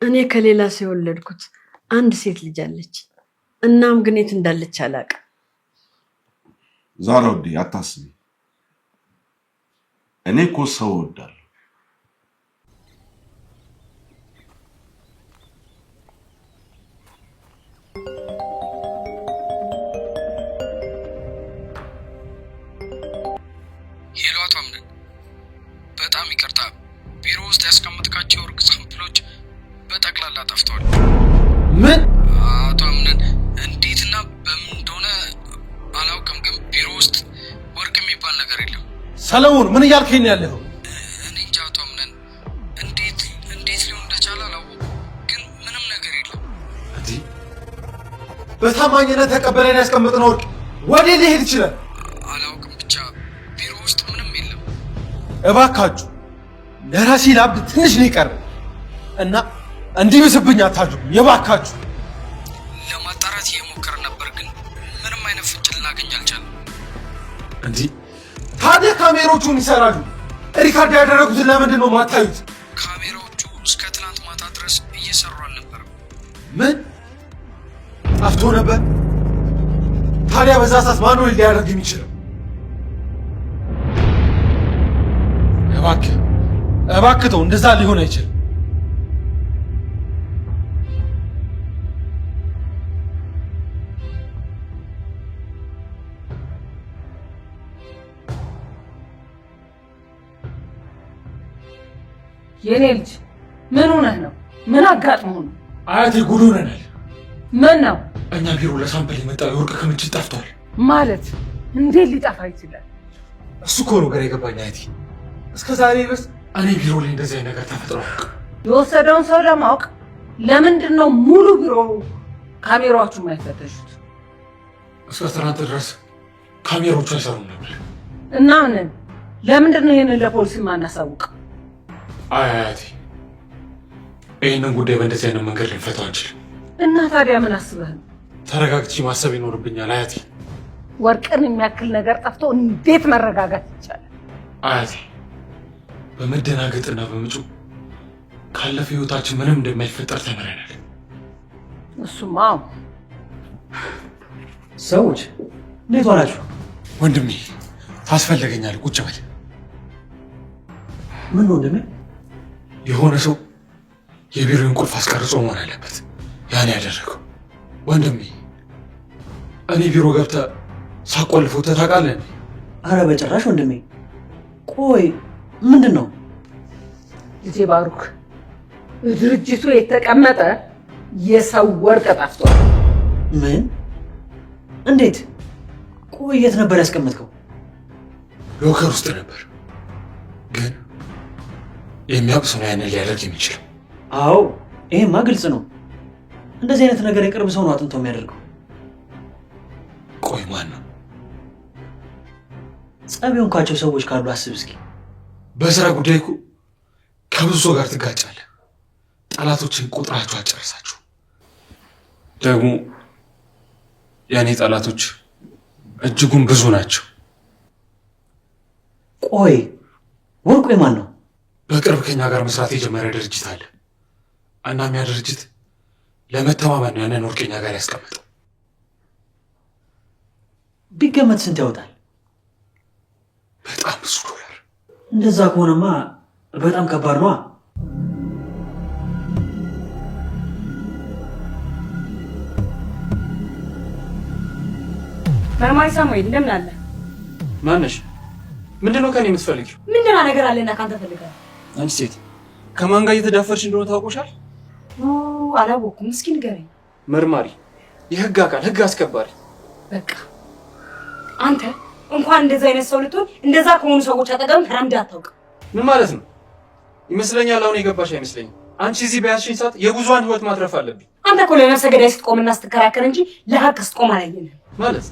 እኔ ከሌላ ሰው የወለድኩት አንድ ሴት ልጅ አለች። እናም ግን የት እንዳለች አላውቅም። ዛራ ውዴ አታስቢ። እኔ እኮ ሰው እወዳለሁ። ሄሎ አቶ አምነን፣ በጣም ይቅርታ፣ ቢሮ ውስጥ ያስቀመጥካቸው የወርቅ ሳምፕሎች በጠቅላላ ጠፍተዋል። ምን? አቶ አምነን እንዴትና በምን እንደሆነ አላውቅም፣ ግን ቢሮ ውስጥ ወርቅ የሚባል ነገር የለም። ሰለሞን ምን እያልከኝ ነው ያለኸው? እኔ እንጃ አቶ አምነን፣ እንዴት ሊሆን እንደቻለ አላወኩም፣ ግን ምንም ነገር የለም። እንዴ በታማኝነት ተቀበለን ያስቀመጥነው ወርቅ ወዴት ሊሄድ ይችላል? አላውቅም፣ ብቻ ቢሮ ውስጥ ምንም የለም። እባካችሁ ለራሴ ላብድ ትንሽ ነው የቀረው እና እንዲብስብኝ አታድርጉ የባካችሁ። ለማጣራት እየሞከርን ነበር፣ ግን ምንም አይነት ፍንጭ ልናገኝ አልቻለም። እንዴ ታዲያ ካሜሮቹን ይሰራሉ። ሪካርድ ያደረጉትን ለምንድን ነው ማታዩት? ካሜራዎቹ እስከ ትናንት ማታ ድረስ እየሰሩ አልነበረም። ምን ጠፍቶ ነበር? ታዲያ በዛ ሰዓት ማን ነው ሊያደርግ የሚችለው? እባክህ ተው፣ እንደዛ ሊሆን አይችልም። የኔ ልጅ ምን ሆነህ ነው? ምን አጋጥሞህ ነው? አያቴ ጉድ ሆነናል። ምን ነው? እኛ ቢሮ ለሳምፕል የመጣው የወርቅ ክምችት ጠፍቷል። ማለት እንዴት ሊጠፋ ይችላል? እሱ እኮ ነው ግራ የገባኝ አያቴ። እስከ ዛሬ ድረስ እኔ ቢሮ ላይ እንደዚህ አይነት ነገር ተፈጥሮ የወሰደውን ሰው ለማወቅ ለምንድን ነው ሙሉ ቢሮ ካሜራዎቹ የማይፈተሹት? እስከ ትናንት ድረስ ካሜራዎቹ አይሰሩም ነበር እና ለምንድን ነው ይህንን ለፖሊስ ማናሳውቅ? አያቴ ይህንን ጉዳይ በእንደዚህ አይነት መንገድ ልንፈታው አንችልም። እና ታዲያ ምን አስበህ? ተረጋግቼ ማሰብ ይኖርብኛል አያቴ። ወርቅን የሚያክል ነገር ጠፍቶ እንዴት መረጋጋት ይቻላል? አያቴ በመደናገጥና በምጩ ካለፈ ህይወታችን ምንም እንደማይፈጠር ተምረናል። እሱማ ሰዎች እንዴት ዋላችሁ? ወንድሜ ታስፈልገኛል፣ ቁጭ በል። ምን ነው ወንድሜ? የሆነ ሰው የቢሮውን ቁልፍ አስቀርጾ መሆን አለበት ያን ያደረገው። ወንድሜ እኔ ቢሮ ገብተህ ሳቆልፈው ታውቃለህ? አረ በጭራሽ ወንድሜ። ቆይ ምንድን ነው? ልጄ ባሩክ፣ ድርጅቱ የተቀመጠ የሰው ወርቅ ጠፍቷል። ምን? እንዴት? ቆይ የት ነበር ያስቀመጥከው? ሎከር ውስጥ ነበር፣ ግን የሚያውቅ ሰው ያንን ሊያደርግ የሚችለው። አዎ ይሄማ ግልጽ ነው። እንደዚህ አይነት ነገር የቅርብ ሰው ነው አጥንቶ የሚያደርገው። ቆይ ማን ነው? ጸብ የሆንካቸው ሰዎች ካሉ አስብ እስኪ። በስራ ጉዳይ እኮ ከብዙ ሰው ጋር ትጋጫለህ። ጠላቶችን ቁጥራቸው አጨረሳችሁ። ደግሞ የእኔ ጠላቶች እጅጉን ብዙ ናቸው። ቆይ ወርቁ የማን ነው? በቅርብ ከኛ ጋር መስራት የጀመረ ድርጅት አለ። እናም ያ ድርጅት ለመተማመን ያንን ወርቅ ከኛ ጋር ያስቀመጠው። ቢገመት ስንት ያወጣል? በጣም ብዙ ዶላር። እንደዛ ከሆነማ በጣም ከባድ ነዋ። መርማሪ ሳሙኤል እንደምን አለ? ማነሽ? ምንድነው ከኔ የምትፈልጊው? ምንድነው ነገር አለና ካንተ ፈልጋለሁ። አንቺ ሴት ከማን ጋር እየተዳፈርሽ እንደሆነ ታውቆሻል? አላወኩም። እስኪ ንገረኝ። መርማሪ፣ የህግ አካል፣ ህግ አስከባሪ። በቃ አንተ እንኳን እንደዛ አይነት ሰው ልትሆን እንደዛ ከሆኑ ሰዎች አጠገብ ተራምደህ አታውቅም። ምን ማለት ነው? ይመስለኛል አሁን የገባሽ አይመስለኝም። አንቺ እዚህ በያዝሽኝ ሰዓት የብዙሃን ህይወት ማትረፍ አለብኝ። አንተ እኮ ለነፍሰ ገዳይ ስትቆምና ስትከራከር እንጂ ለሀቅ ስትቆም አላየንም። ማለት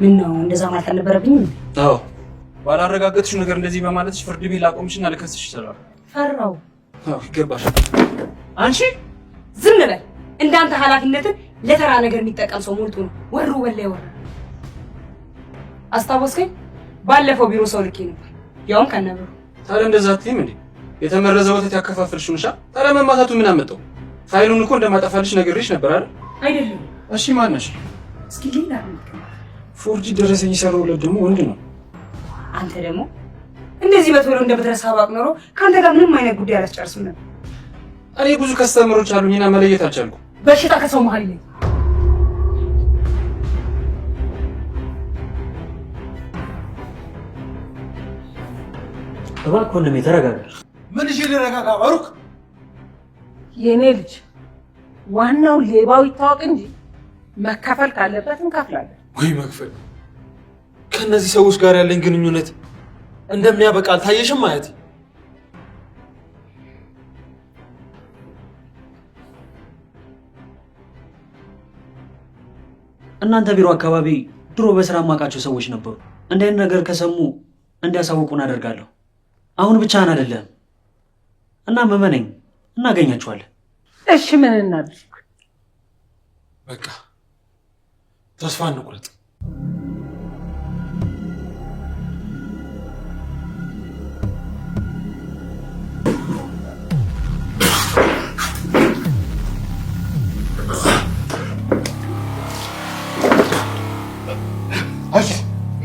ምን ነው እንደዛ ማለት አልነበረብኝም? አዎ፣ ባላረጋገጥሽው ነገር እንደዚህ በማለትሽ ፍርድ ቤት ላቆምሽና ልከስሽ ይችላል። ፈራው። አዎ ይገባሻል። አንቺ ዝም በል። እንዳንተ ኃላፊነትን ለተራ ነገር የሚጠቀም ሰው ሞልቶ ነው ወሩ በላይ ወራ። አስታወስከኝ? ባለፈው ቢሮ ሰው ልኬ ነበር፣ ያውም ከነበሩ። ታዲያ እንደዛ አትይም እንዴ? የተመረዘ ወተት ያከፋፍልሽ ነሻ። ታዲያ መማታቱ ምን አመጣው? ፋይሉን እኮ እንደማጠፋልሽ ነግሬሽ ነበር አይደል? አይደለም። እሺ ማን ነሽ? እስኪ ሌላ ፎርጂ ደረሰኝ የሰራሁለት ደግሞ ወንድ ነው። አንተ ደግሞ እንደዚህ በቶሎ እንደምትረሳ ባቅ ኖሮ ከአንተ ጋር ምንም አይነት ጉዳይ አላስጨርስም ነበር። እኔ ብዙ ከስተመሮች አሉኝና መለየት አልቻልኩም። በሽታ ከሰው መሀል ይለኝ። እባክህ ወንድሜ ተረጋጋ። ምን እሺ ልረጋጋ ባሩክ? የኔ ልጅ ዋናው ሌባው ይታወቅ እንጂ መከፈል ካለበት እንከፍላለን። ወይ መክፈል። ከነዚህ ሰዎች ጋር ያለኝ ግንኙነት እንደሚያበቃ አልታየሽም ማለት? እናንተ ቢሮ አካባቢ ድሮ በስራ ማቃቸው ሰዎች ነበሩ። እንደ አይነት ነገር ከሰሙ እንዲያሳውቁን አደርጋለሁ። አሁን ብቻህን አይደለም እና መመነኝ እናገኛቸዋለን። እሺ ምን እናድርግ? በቃ ተስፋ እንቁረጥ።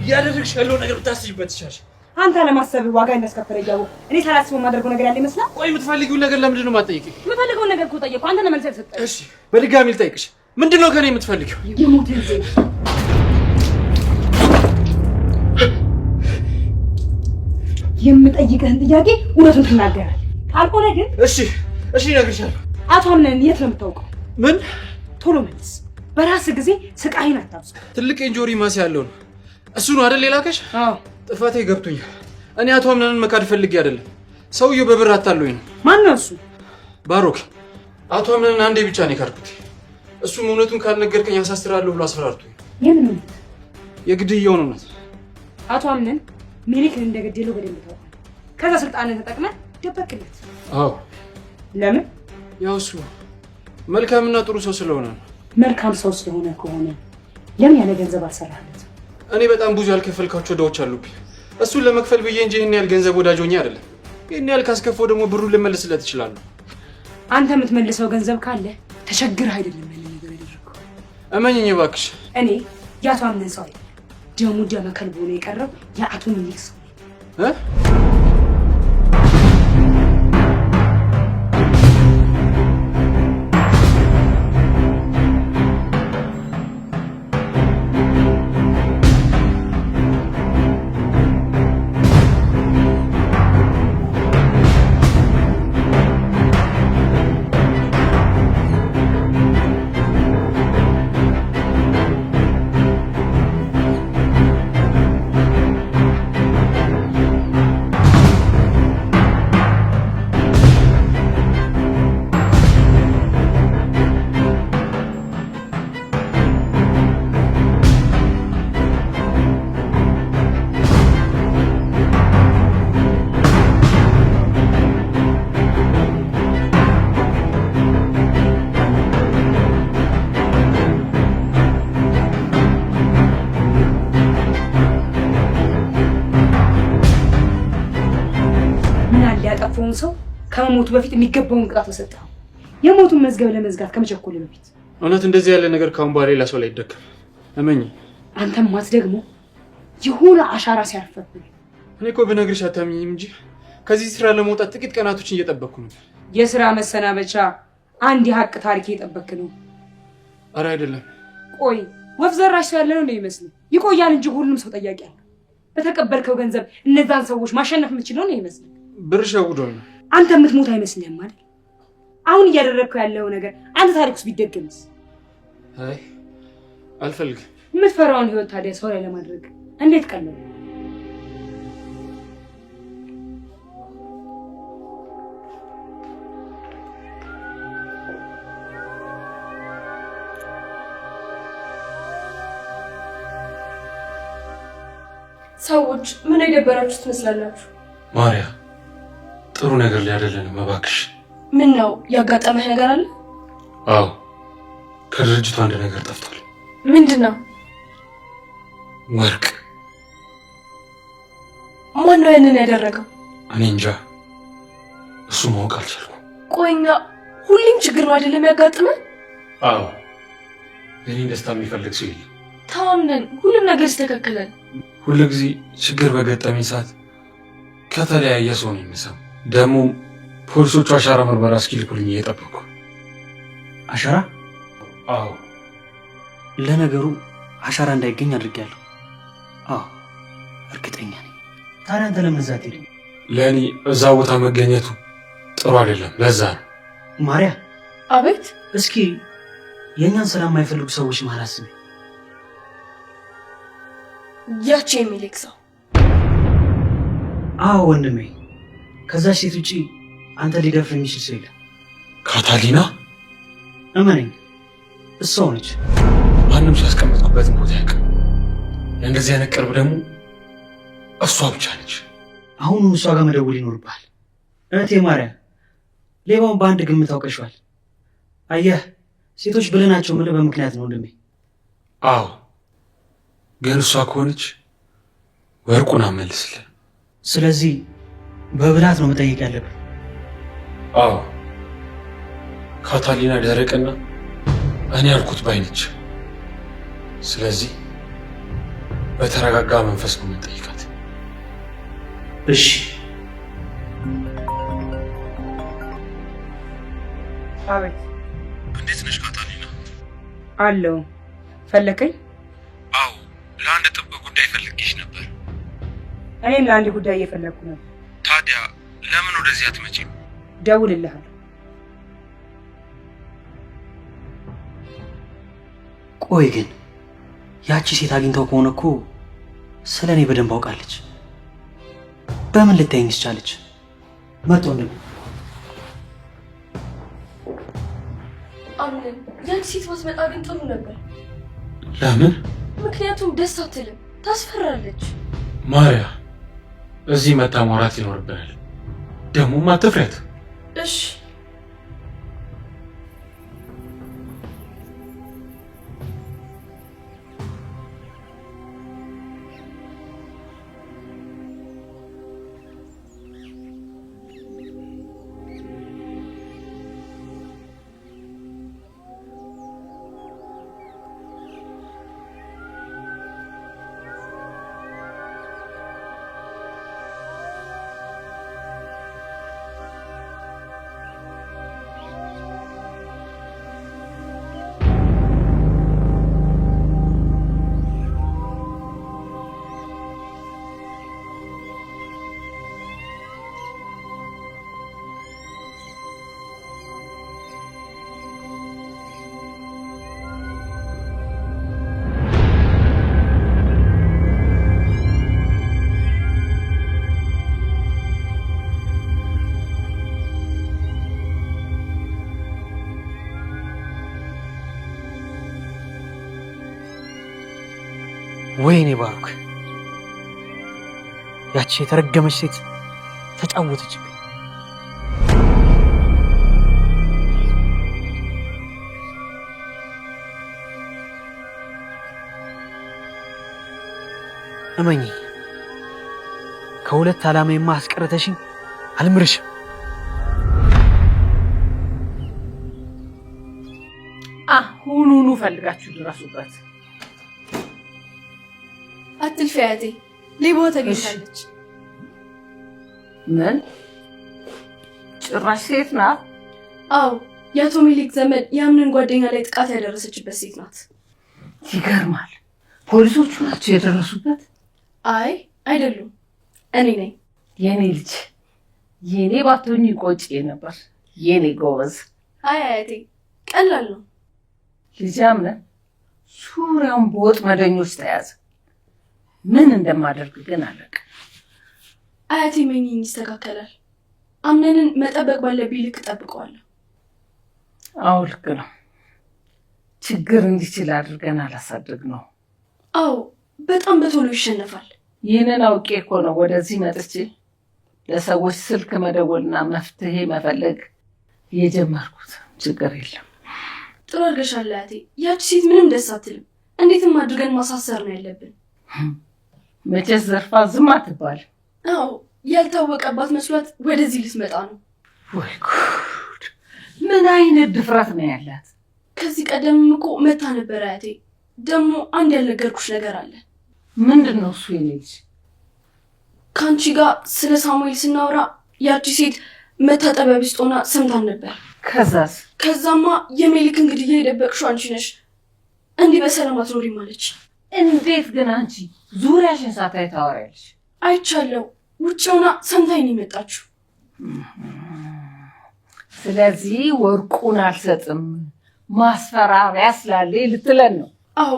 እያደረግሽ ያለው ነገር ብታስይበት ይሻልሽ። አንተ ለማሰብ ዋጋ እንዳስከፈለ እያወቅ እኔ ሳላስበው የማደርገው ነገር ያለ ይመስላል። ቆይ የምትፈልጊውን ነገር ለምንድን ነው የማትጠይቂኝ? የምፈልገውን ነገር እኮ ጠየቅኩ። አንተ ነህ መልስ ያልሰጠኝ። እሺ በድጋሚ ልጠይቅሽ፣ ምንድን ነው ከኔ የምትፈልጊው? የሞትን ዜና የምጠይቅህን ጥያቄ እውነቱን ትናገራለህ። ካልሆነ ግን እሺ እነግርሻለሁ። አቶ አምነን የት ነው የምታውቀው? ምን? ቶሎ መልስ። በራስህ ጊዜ ስቃይን አታብዛ። ትልቅ እንጆሪ ማስ ያለው ነው እሱ ነው አይደል የላከሽ? አዎ ጥፋቴ ገብቶኛል። እኔ አቶ አምነንን መካድ ፈልጌ አይደለም። ሰውየው በብር አታለኝ ነው። ማን ነው እሱ? ባሮክ። አቶ አምነንን አንዴ ብቻ ነው የካድኩት። እሱም እውነቱን ካልነገርከኝ አሳስራለሁ ብሎ አስፈራርቶኝ። የምን እውነት? የግድያውን እውነት። አቶ አምነን ሚኒክን እንደገደለው በደንብ ታውቃለህ። ከዛ ስልጣንን ተጠቅመህ ደበቅለት። አዎ። ለምን? ያው እሱ መልካምና ጥሩ ሰው ስለሆነ ነው። መልካም ሰው ስለሆነ ከሆነ ለምን ያለ ገንዘብ አልሰራህለትም? እኔ በጣም ብዙ ያልከፈልካቸው ዕዳዎች አሉብኝ። እሱን ለመክፈል ብዬ እንጂ ይህን ያህል ገንዘብ ወዳጆኛ አይደለም። ይህን ያህል ካስከፈው ደግሞ ብሩን ልመልስለት እችላለሁ። አንተ የምትመልሰው ገንዘብ ካለ ተቸግረህ አይደለም ያለ ነገር ያደረገው። እመኝኝ እባክሽ። እኔ የአቶ አምነን ሰው አይደለም። ደሙ ደመ ከልብ ሆኖ የቀረው የአቶ ሚኒክ ሰው እ ያጠፋውን ሰው ከመሞቱ በፊት የሚገባውን ቅጣት ተሰጠው። የሞቱን መዝገብ ለመዝጋት ከመቸኮል በፊት እውነት እንደዚህ ያለ ነገር ካሁን በኋላ ሌላ ሰው ላይ ይደገም። እመኝ። አንተም ማት ደግሞ የሆነ አሻራ ሲያርፈብኝ። እኔ እኮ ብነግርሽ አታምኚኝም እንጂ ከዚህ ስራ ለመውጣት ጥቂት ቀናቶችን እየጠበቅኩ ነው። የስራ መሰናበቻ አንድ የሀቅ ታሪክ እየጠበክ ነው? አረ አይደለም። ቆይ ወፍ ዘራሽ ሰው ያለ ነው ነው ይመስል ይቆያል እንጂ ሁሉም ሰው ጠያቂ አለ። በተቀበልከው ገንዘብ እነዛን ሰዎች ማሸነፍ የምትችለው ነው ይመስል ብር ሸውዶኝ ነው። አንተ የምትሞት አይመስልህም አይደል? አሁን እያደረግከው ያለው ነገር አንተ ታሪክ ውስጥ ቢደገምስ? አይ አልፈልግም። የምትፈራውን ህይወት ታዲያ ሰው ላይ ለማድረግ እንዴት ቀለለ? ሰዎች ምን የደበራችሁ ትመስላላችሁ? ማርያ ጥሩ ነገር ሊያደለንም እባክሽ። ምን ነው ያጋጠመህ ነገር አለ? አዎ ከድርጅቱ አንድ ነገር ጠፍቷል። ምንድን ነው? ወርቅ። ማን ነው ያንን ያደረገው? እኔ እንጃ፣ እሱ ማወቅ አልቻልኩም። ቆይ እኛ ሁሌም ችግር ነው አይደለም ያጋጥመን? አዎ እኔ ደስታ የሚፈልግ ሰው የለም። ታምነን ሁሉም ነገር ይስተካከላል። ሁሉ ጊዜ ችግር በገጠመኝ ሰዓት ከተለያየ ሰው ነው የሚሰማው። ደግሞ ፖሊሶቹ አሻራ ምርመራ እስኪልኩልኝ እየጠበቅኩ። አሻራ? አዎ ለነገሩ አሻራ እንዳይገኝ አድርጌያለሁ። አዎ እርግጠኛ ነኝ። ታዲያ አንተ ለምን እዛ አትሄድም? ለእኔ እዛ ቦታ መገኘቱ ጥሩ አይደለም። ለዛ ነው። ማርያ። አቤት። እስኪ የእኛን ሰላም የማይፈልጉ ሰዎች መሀል አስቢ። ያቺ የሚልክ ሰው። አዎ ወንድሜ፣ ከዛች ሴት ውጪ አንተ ሊደፍር የሚችል ሰው የለም። ካታሊና? እመነኝ፣ እሷው ነች። ማንም ሰው ያስቀመጥኩበትን ቦታ ያውቃል። ለእንደዚህ አይነት ቅርብ ደግሞ እሷ ብቻ ነች። አሁኑ እሷ ጋር መደወል ይኖርብሃል። እህቴ ማርያ፣ ሌባውን በአንድ ግምት አውቀሽዋል። አየህ፣ ሴቶች ብልህ ናቸው የምልህ በምክንያት ነው ወንድሜ። አዎ፣ ግን እሷ ከሆነች ወርቁን አመልስልን። ስለዚህ በብልሃት ነው መጠየቅ ያለብን። አዎ፣ ካታሊና ደረቅና እኔ ያልኩት ባይነች። ስለዚህ በተረጋጋ መንፈስ ነው የምንጠይቃት። እሺ። አቤት። እንዴት ነሽ ካታሊና? አለው። ፈለከኝ? አዎ፣ ለአንድ ጥብቅ ጉዳይ ፈልጌሽ ነበር። እኔም ለአንድ ጉዳይ እየፈለኩ ነው። ታዲያ ለምን ወደዚህ አትመጪም? ደውልልሃለሁ። ቆይ ግን ያቺ ሴት አግኝታው ከሆነ እኮ ስለ እኔ በደንብ አውቃለች። በምን ልታየኝስ ቻለች? መጥቶ እንደም አምነን ያቺ ሴት ባትመጣ ግን ጥሩ ነበር። ለምን? ምክንያቱም ደስ አትልም፣ ታስፈራለች። ማርያ፣ እዚህ መታ ማውራት ይኖርብናል። ደግሞም አትፍረት። እሺ። ወይኔ ባሩክ፣ ያቺ የተረገመች ሴት ተጫወተችብኝ። እመኚ፣ ከሁለት ዓላማዬማ አስቀረተሽኝ አልምርሽም። አሁኑኑ ፈልጋችሁ ድረሱበት። አትልፊ አያቴ፣ ሌባዋ ተገኝታለች። ምን? ጭራሽ ሴት ናት? አዎ፣ የአቶ ሚሊክ ዘመድ የአምነን ጓደኛ ላይ ጥቃት ያደረሰችበት ሴት ናት። ይገርማል። ፖሊሶቹ ናቸው የደረሱበት? አይ አይደሉም፣ እኔ ነኝ። የኔ ልጅ፣ የኔ ባትሆኚ ቆጭ ነበር። የኔ ጎበዝ። አይ አያቴ፣ ቀላል ነው። ልጅ አምነን ዙሪያውን በወጥመደኞች ተያዘ። ምን እንደማደርግ ግን አላውቅም። አያቴ መኝኝ ይስተካከላል። አምነንን መጠበቅ ባለብኝ ልክ እጠብቀዋለሁ። አዎ ልክ ነው። ችግር እንዲችል አድርገን አላሳድግ ነው። አዎ በጣም በቶሎ ይሸነፋል። ይህንን አውቄ እኮ ነው ወደዚህ መጥቼ ለሰዎች ስልክ መደወልና መፍትሄ መፈለግ የጀመርኩት። ችግር የለም። ጥሩ አድርገሻል አያቴ። ያቺ ሴት ምንም ደስ አትልም። እንዴትም አድርገን ማሳሰር ነው ያለብን። መቼስ ዘርፋ ዝም አትባል። አዎ ያልታወቀባት መስሏት ወደዚህ ልትመጣ ነው። ወይ ጉድ! ምን አይነት ድፍረት ነው ያላት? ከዚህ ቀደምም እኮ መታ ነበር አያቴ። ደግሞ አንድ ያልነገርኩሽ ነገር አለ። ምንድን ነው እሱ? የኔ ልጅ ከአንቺ ጋር ስለ ሳሙኤል ስናወራ ያቺ ሴት መታጠቢያ ውስጥ ሆና ሰምታን ነበር። ከዛስ? ከዛማ የሜሊክን ግድያ የደበቅሽው አንቺ ነሽ፣ እንዲህ በሰላም አትኖሪም አለች። እንዴት ግን አንቺ ዙሪያሽን ሳታይ ታወሪያለሽ? አይቻለሁ፣ ውጭ ሆና ሰምታኝ ነው የመጣችው። ስለዚህ ወርቁን አልሰጥም ማስፈራሪያ ስላለ ልትለን ነው? አዎ፣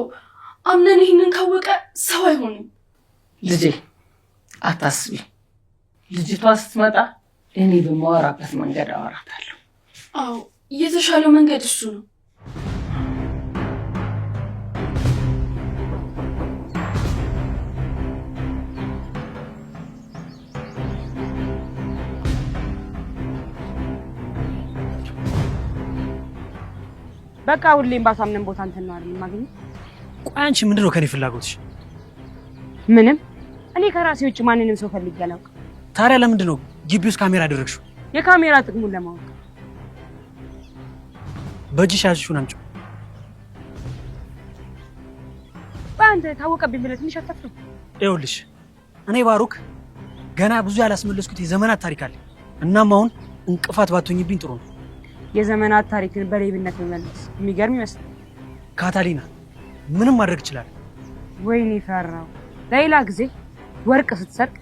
አምነን ይህንን ካወቀ ሰው አይሆንም። ልጄ አታስቢ፣ ልጅቷ ስትመጣ እኔ በማወራበት መንገድ አወራታለሁ። አዎ፣ የተሻለው መንገድ እሱ ነው። በቃ ሁሌም ባሳምነን ቦታ እንትን ነው አይደል የማገኘው? ቆይ አንቺ ምንድነው ከኔ ፍላጎትሽ? ምንም። እኔ ከራሴ ውጭ ማንንም ሰው ፈልጌ አላውቅም። ታዲያ ለምንድን ነው ግቢ ውስጥ ካሜራ አደረግሽው? የካሜራ ጥቅሙን ለማወቅ። በእጅሽ ያዝሽውን አምጪው። በአንተ ታወቀብኝ ብለህ ትንሽ አታፍርም? ይኸውልሽ እኔ ባሩክ ገና ብዙ ያላስመለስኩት የዘመናት ታሪክ አለ። እናም አሁን እንቅፋት ባትሆኝብኝ ጥሩ ነው። የዘመናት ታሪክን በሌብነት መመለስ የሚገርም ይመስላል። ካታሊና ምንም ማድረግ ይችላል። ወይኔ ፈራው። ሌላ ጊዜ ወርቅ ስትሰርቅ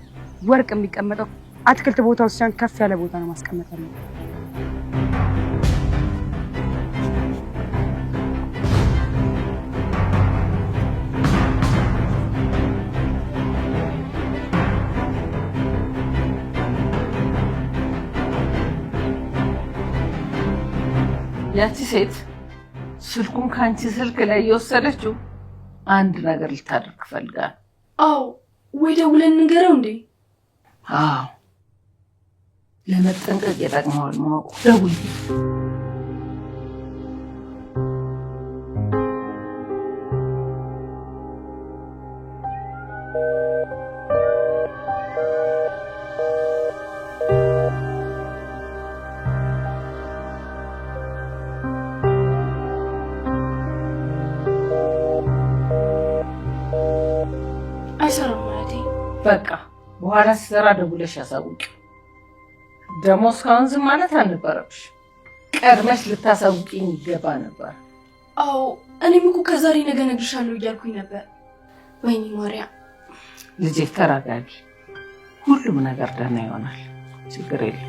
ወርቅ የሚቀመጠው አትክልት ቦታ ውስጥ ሳይሆን ከፍ ያለ ቦታ ነው ማስቀመጥ ነው። ያቺ ሴት ስልኩን ከአንቺ ስልክ ላይ የወሰደችው አንድ ነገር ልታደርግ ፈልጋል። አዎ፣ ወይ ደውለን እንገረው እንዴ? አዎ፣ ለመጠንቀቅ የጠቅመዋል ማወቁ። ደውል። አይሰራም ማለቴ። በቃ በኋላ ሲሰራ ደውለሽ ያሳውቂ። ደግሞ እስካሁን ዝም ማለት አልነበረብሽ። ቀድመሽ ልታሳውቂኝ ይገባ ነበር። አዎ፣ እኔም እኮ ከዛሬ ነገ እነግርሻለሁ እያልኩኝ ነበር። ወይኔ ማርያም። ልጄ ተረጋጊ፣ ሁሉም ነገር ደህና ይሆናል። ችግር የለም።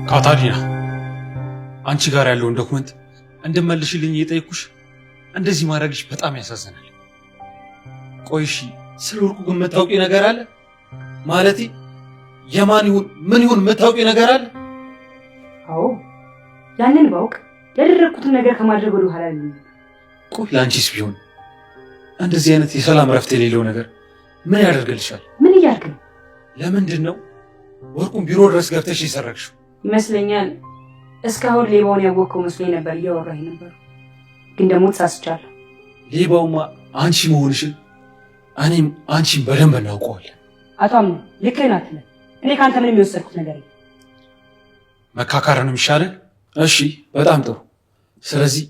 ካታሊና፣ አንቺ ጋር ያለውን ዶክመንት እንድመልሽልኝ እየጠየኩሽ እንደዚህ ማድረግሽ በጣም ያሳዝናል። ቆይ እሺ፣ ስለ ወርቁ ግን የምታውቂው ነገር አለ? ማለቴ የማን ይሁን ምን ይሁን የምታውቂው ነገር አለ? አዎ፣ ያንን ባውቅ ያደረኩትን ነገር ከማድረግ ወደ ኋላ ነው። ቆይ ለአንቺስ ቢሆን እንደዚህ አይነት የሰላም ረፍት የሌለው ነገር ምን ያደርግልሻል? ምን እያልክ ነው? ለምንድን ነው ወርቁን ቢሮ ድረስ ገብተሽ የሰረቅሽው? ይመስለኛል እስካሁን ሌባውን ያወቅከው መስሎኝ ነበር እያወራኝ ነበር፣ ግን ደግሞ ተሳስቻለሁ። ሌባውማ አንቺ መሆንሽን እኔም አንቺን በደንብ እናውቀዋለን። አቶ አምነው ልክህን አትበል። እኔ ከአንተ ምንም የወሰድኩት ነገር የለም። መካካር ነው የሚሻለን። እሺ በጣም ጥሩ። ስለዚህ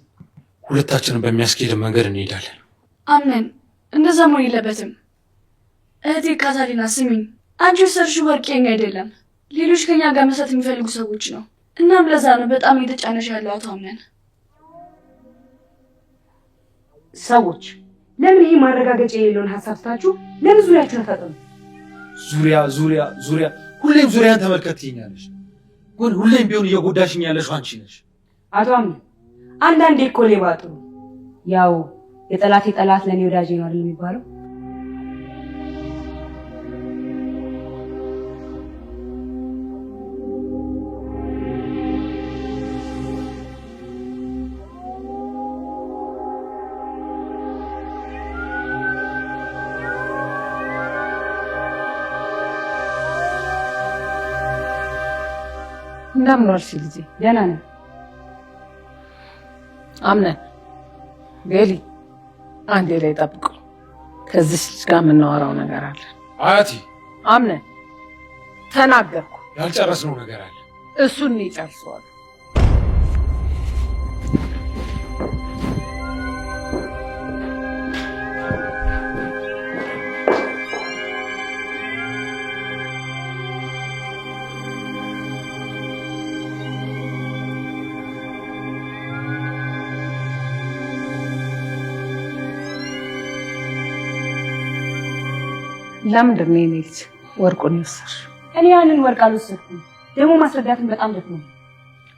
ሁለታችንን በሚያስኬድ መንገድ እንሄዳለን። አምነን እንደዛ መሆን የለበትም። እህቴ ካታሊና ስሚኝ፣ አንቺ የወሰድሽው ወርቅ የኛ አይደለም፣ ሌሎች ከኛ ጋር መስራት የሚፈልጉ ሰዎች ነው። እናም ለዛ ነው በጣም እየተጫነሽ ያለው። አቶ አምነን ሰዎች ለምን ይሄ ማረጋገጫ የሌለውን ሀሳብ ስታችሁ ለምን ዙሪያችሁን አታጠኑ? ዙሪያ ዙሪያ ዙሪያ፣ ሁሌም ዙሪያን ተመልከት ትይኛለሽ፣ ግን ሁሌም ቢሆን እየጎዳሽኝ ያለሽው አንቺ ነሽ። አቶ አምነን አንዳንዴ እኮ ሌባ ጥሩ፣ ያው የጠላቴ ጠላት ለእኔ ወዳጄ ነው አይደል የሚባለው? እንደምን ዋልሽ ልጄ? ደህና ነኝ። አምነን ቤሊ፣ አንዴ ላይ ጠብቁ። ከዚህ ልጅ ጋር የምናወራው ነገር አለ። አያቴ፣ አምነን ተናገርኩ። ያልጨረስነው ነገር አለ። እሱን ይጨርሰዋል። ለምንድን ነው የኔ ልጅ ወርቁን ይወሰድሽ? እኔ ያንን ወርቅ አልወሰድኩም። ደግሞ ማስረዳትን በጣም ደክሞ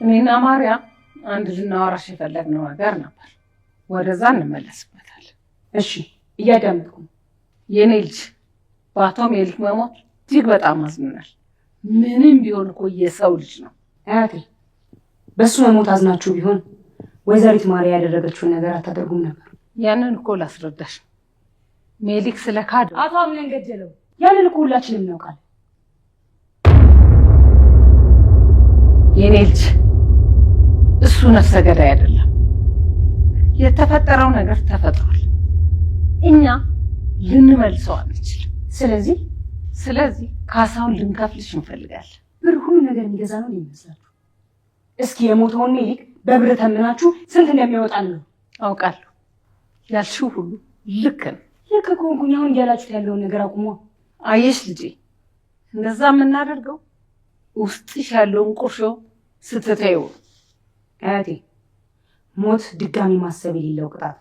እኔና ማርያም አንድ ልናወራሽ የፈለግነው ነገር ነበር። ወደዛ እንመለስበታለን። እሺ እያዳመጥኩ። የኔ ልጅ በአቶ ሜሊክ መሞት እጅግ በጣም አዝነናል። ምንም ቢሆን እኮ የሰው ልጅ ነው። አያቴ በሱ መሞት አዝናችሁ ቢሆን ወይዘሪት ማርያ ያደረገችውን ነገር አታደርጉም ነበር። ያንን እኮ ላስረዳሽ። ሜሊክ ስለካደ አቶ አምነን ገደለው። ያንን እኮ ሁላችንም እናውቃለን። የኔ ልጅ እሱ ነፍሰ ገዳይ አይደለም። የተፈጠረው ነገር ተፈጥሯል። እኛ ልንመልሰው አንችልም። ስለዚህ ካሳውን ልንከፍልሽ እንፈልጋለን። ብር ሁሉ ነገር የሚገዛ ነው ይመስላችሁ? እስኪ የሞተውን ሜሊክ በብር ተምናችሁ ስንት እንደሚያወጣ ነው? አውቃለሁ። ያልሽው ሁሉ ልክ ነው። ልክ ከሆንኩኝ አሁን እያላችሁት ያለውን ነገር አቁሟ። አየሽ ልጄ፣ እንደዛ የምናደርገው ውስጥሽ ያለውን ቁርሾ ስትተይው። አያቴ ሞት ድጋሚ ማሰብ የሌለው ቅጣት።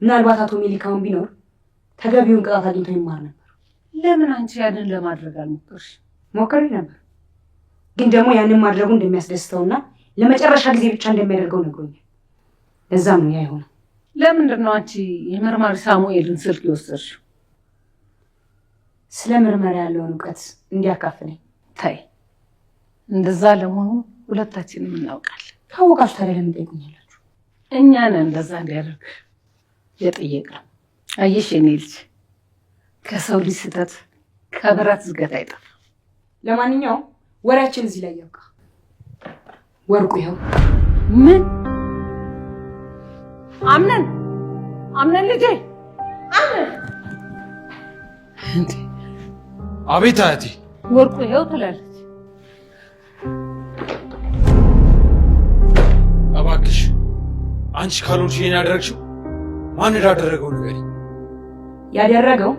ምናልባት አቶ ሜሊካውን ቢኖር ተገቢውን ቅጣት አግኝቶ ይማር ነበር። ለምን አንቺ ያንን ለማድረግ አልሞከርሽ? ሞከሬ ነበር፣ ግን ደግሞ ያንን ማድረጉ እንደሚያስደስተውና ለመጨረሻ ጊዜ ብቻ እንደሚያደርገው ነግሮኛል። ለዛም ነው ያ የሆነው። ለምንድን ነው አንቺ የመርማሪ ሳሙኤልን ስልክ የወሰድሽው? ስለ ምርመራ ያለውን እውቀት እንዲያካፍለኝ። ታይ፣ እንደዛ ለመሆኑ ሁለታችንም እናውቃለን። ካወቃችሁ ታዲያ ለምን ጠይቁኛላችሁ? እኛ ነን እንደዛ እንዲያደርግ የጠየቅነው። አየሽ የኔ ልጅ፣ ከሰው ልጅ ስህተት ከብረት ዝገት አይጠፋም። ለማንኛውም ወሬያችን እዚህ ላይ ያብቃ። ወርቁ ይኸው። ምን? አምነን ልጄ፣ አምነን። አቤት አያቴ። ወርቁ ይኸው ትላለች። እባክሽ አንቺ ካልሆንሽ ይሄን ያደረግሽው ማን እንዳደረገው ንገሪኝ። ያደረገው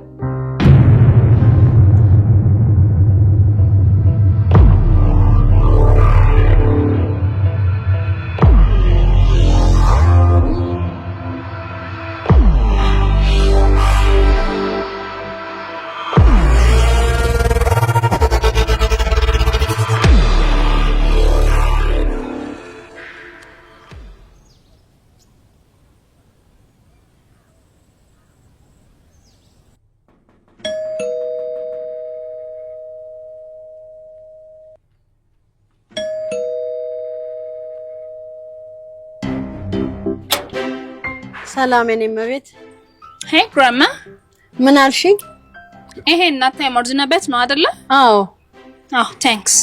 ሰላም የኔ እመቤት። ሄይ ግራማ፣ ምን አልሽኝ? ይሄ እናት የመርዝና ቤት ነው አይደለ? አዎ። ታንክስ።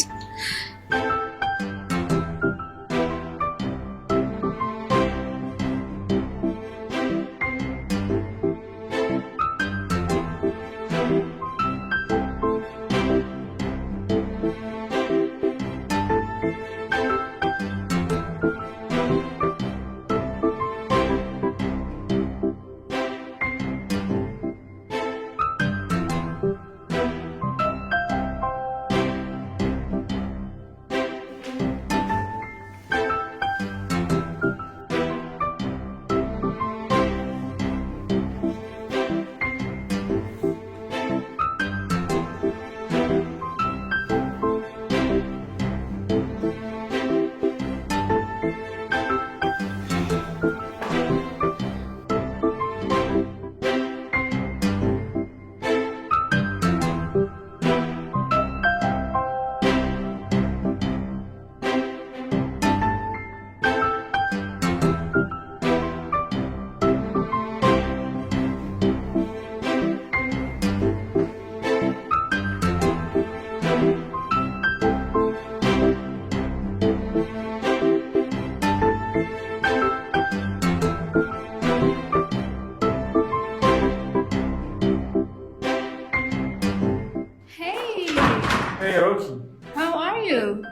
Hey, Rocky. How are you?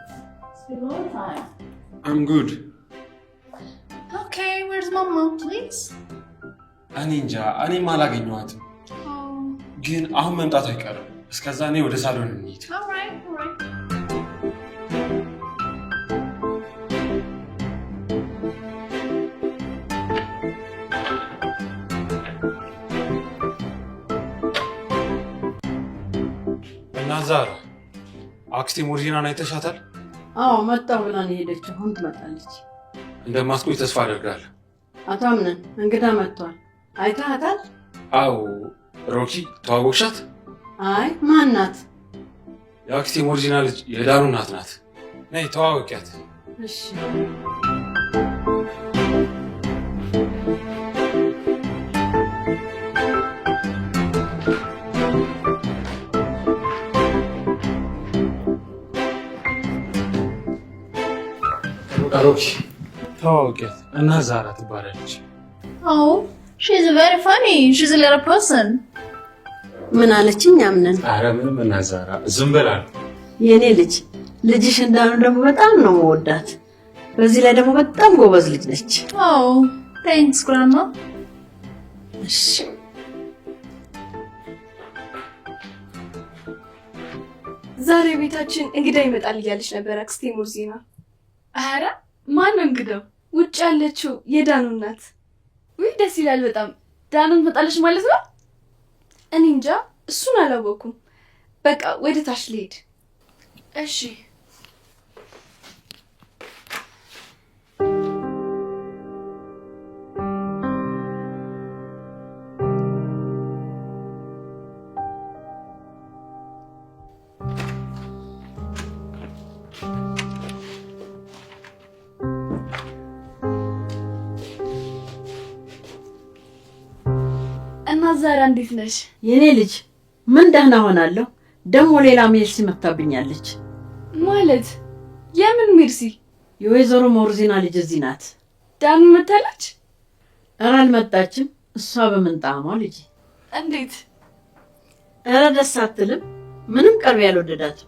It's been a long time. I'm good. Okay, where's Mama, please? እኔ እንጃ እኔም አላገኘኋትም። ግን አሁን መምጣት አይቀርም። እስከዛ እኔ ወደ ሳሎን እንሂድ። All right. እና ዛራ አክስቴ ሞርጂናን አይተሻታል? አዎ መጣሁ ብላ ነው የሄደችው። አሁን ትመጣለች። እንደማትቆይ ተስፋ አደርጋለሁ። አቶ አምነን እንግዳ መጥቷል። አይተሃታል? አዎ። ሮኪ ተዋወቅሻት? አይ ማን ናት? የአክስቴ ሞርጂና ልጅ የዳኑ እናት ናት። ነይ ተዋወቂያት። እሺ። ሮኪ ተዋወቂያት። እና ዛራ ትባላለች። Oh, she's very funny. She's a little person. ምን አለችኝ? አምነን አረ ምንም እና ዛራ ዝም በላ። የኔ ልጅሽ እንዳሉ ደግሞ በጣም ነው መወዳት። በዚህ ላይ ደግሞ በጣም ጎበዝ ልጅ ነች። Oh, thanks, Grandma. እሺ። ዛሬ ቤታችን እንግዳ ይመጣል እያለች ነበር አክስቴ ሞርዚና። አረ ማን ነው እንግዳው? ውጭ ያለችው የዳኑ እናት። ውይ ደስ ይላል በጣም። ዳኑን መጣለች ማለት ነው? እኔ እንጃ እሱን አላወኩም። በቃ ወደ ታች ልሄድ። እሺ። እና ዛሬ እንዴት ነሽ? የኔ ልጅ ምን ደህና ሆናለሁ። ደግሞ ሌላ ሜርሲ መጥታብኛለች። ማለት የምን ሜርሲ? የወይዘሮ ሞርዚና ልጅ እዚህ ናት። ዳኑ መጣለች? ኧረ አልመጣችም። እሷ በምንጣሟ ልጅ። እንዴት? ኧረ ደስ አትልም። ምንም ቀርብ ያልወደዳትም።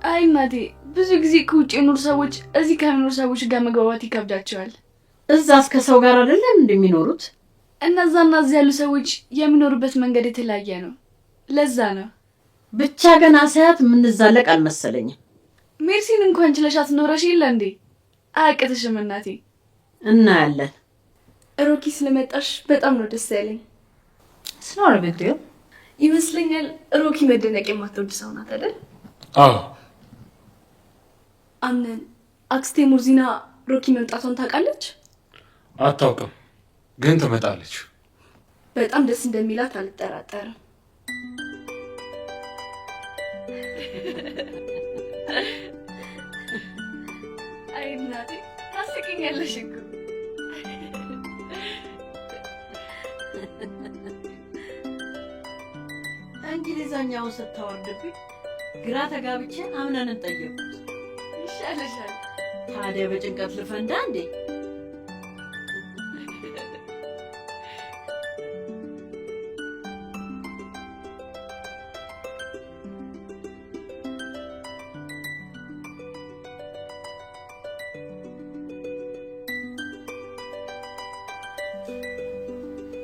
አይ እናቴ፣ ብዙ ጊዜ ከውጭ የኖሩ ሰዎች እዚህ ከሚኖሩ ሰዎች ጋር መግባባት ይከብዳቸዋል። እዛ እስከ ሰው ጋር አይደለም እንደሚኖሩት። እነዛና እዚህ ያሉ ሰዎች የሚኖሩበት መንገድ የተለያየ ነው። ለዛ ነው። ብቻ ገና ሳያት የምንዛለቅ አልመሰለኝም። ሜርሲን እንኳን ችለሻት ኖረሽ የለ እንዴ? አያቅትሽም እናቴ። እናያለን። ሮኪ ስለመጣሽ በጣም ነው ደስ ያለኝ። ስኖር ቢግዲል ይመስለኛል ሮኪ መደነቅ የማትወድ ሰው ናት አይደል? አዎ። አምነን አክስቴ ሞርዚና ሮኪ መምጣቷን ታውቃለች? አታውቅም፣ ግን ትመጣለች። በጣም ደስ እንደሚላት አልጠራጠርም። አይ እናቴ ታስቂኛለሽ እኮ። እንግሊዘኛውን ስታወርድብኝ ግራ ተጋብቼ አምነንን ጠየቁት። ይሻለሻል። ታዲያ በጭንቀት ልፈንዳ እንዴ?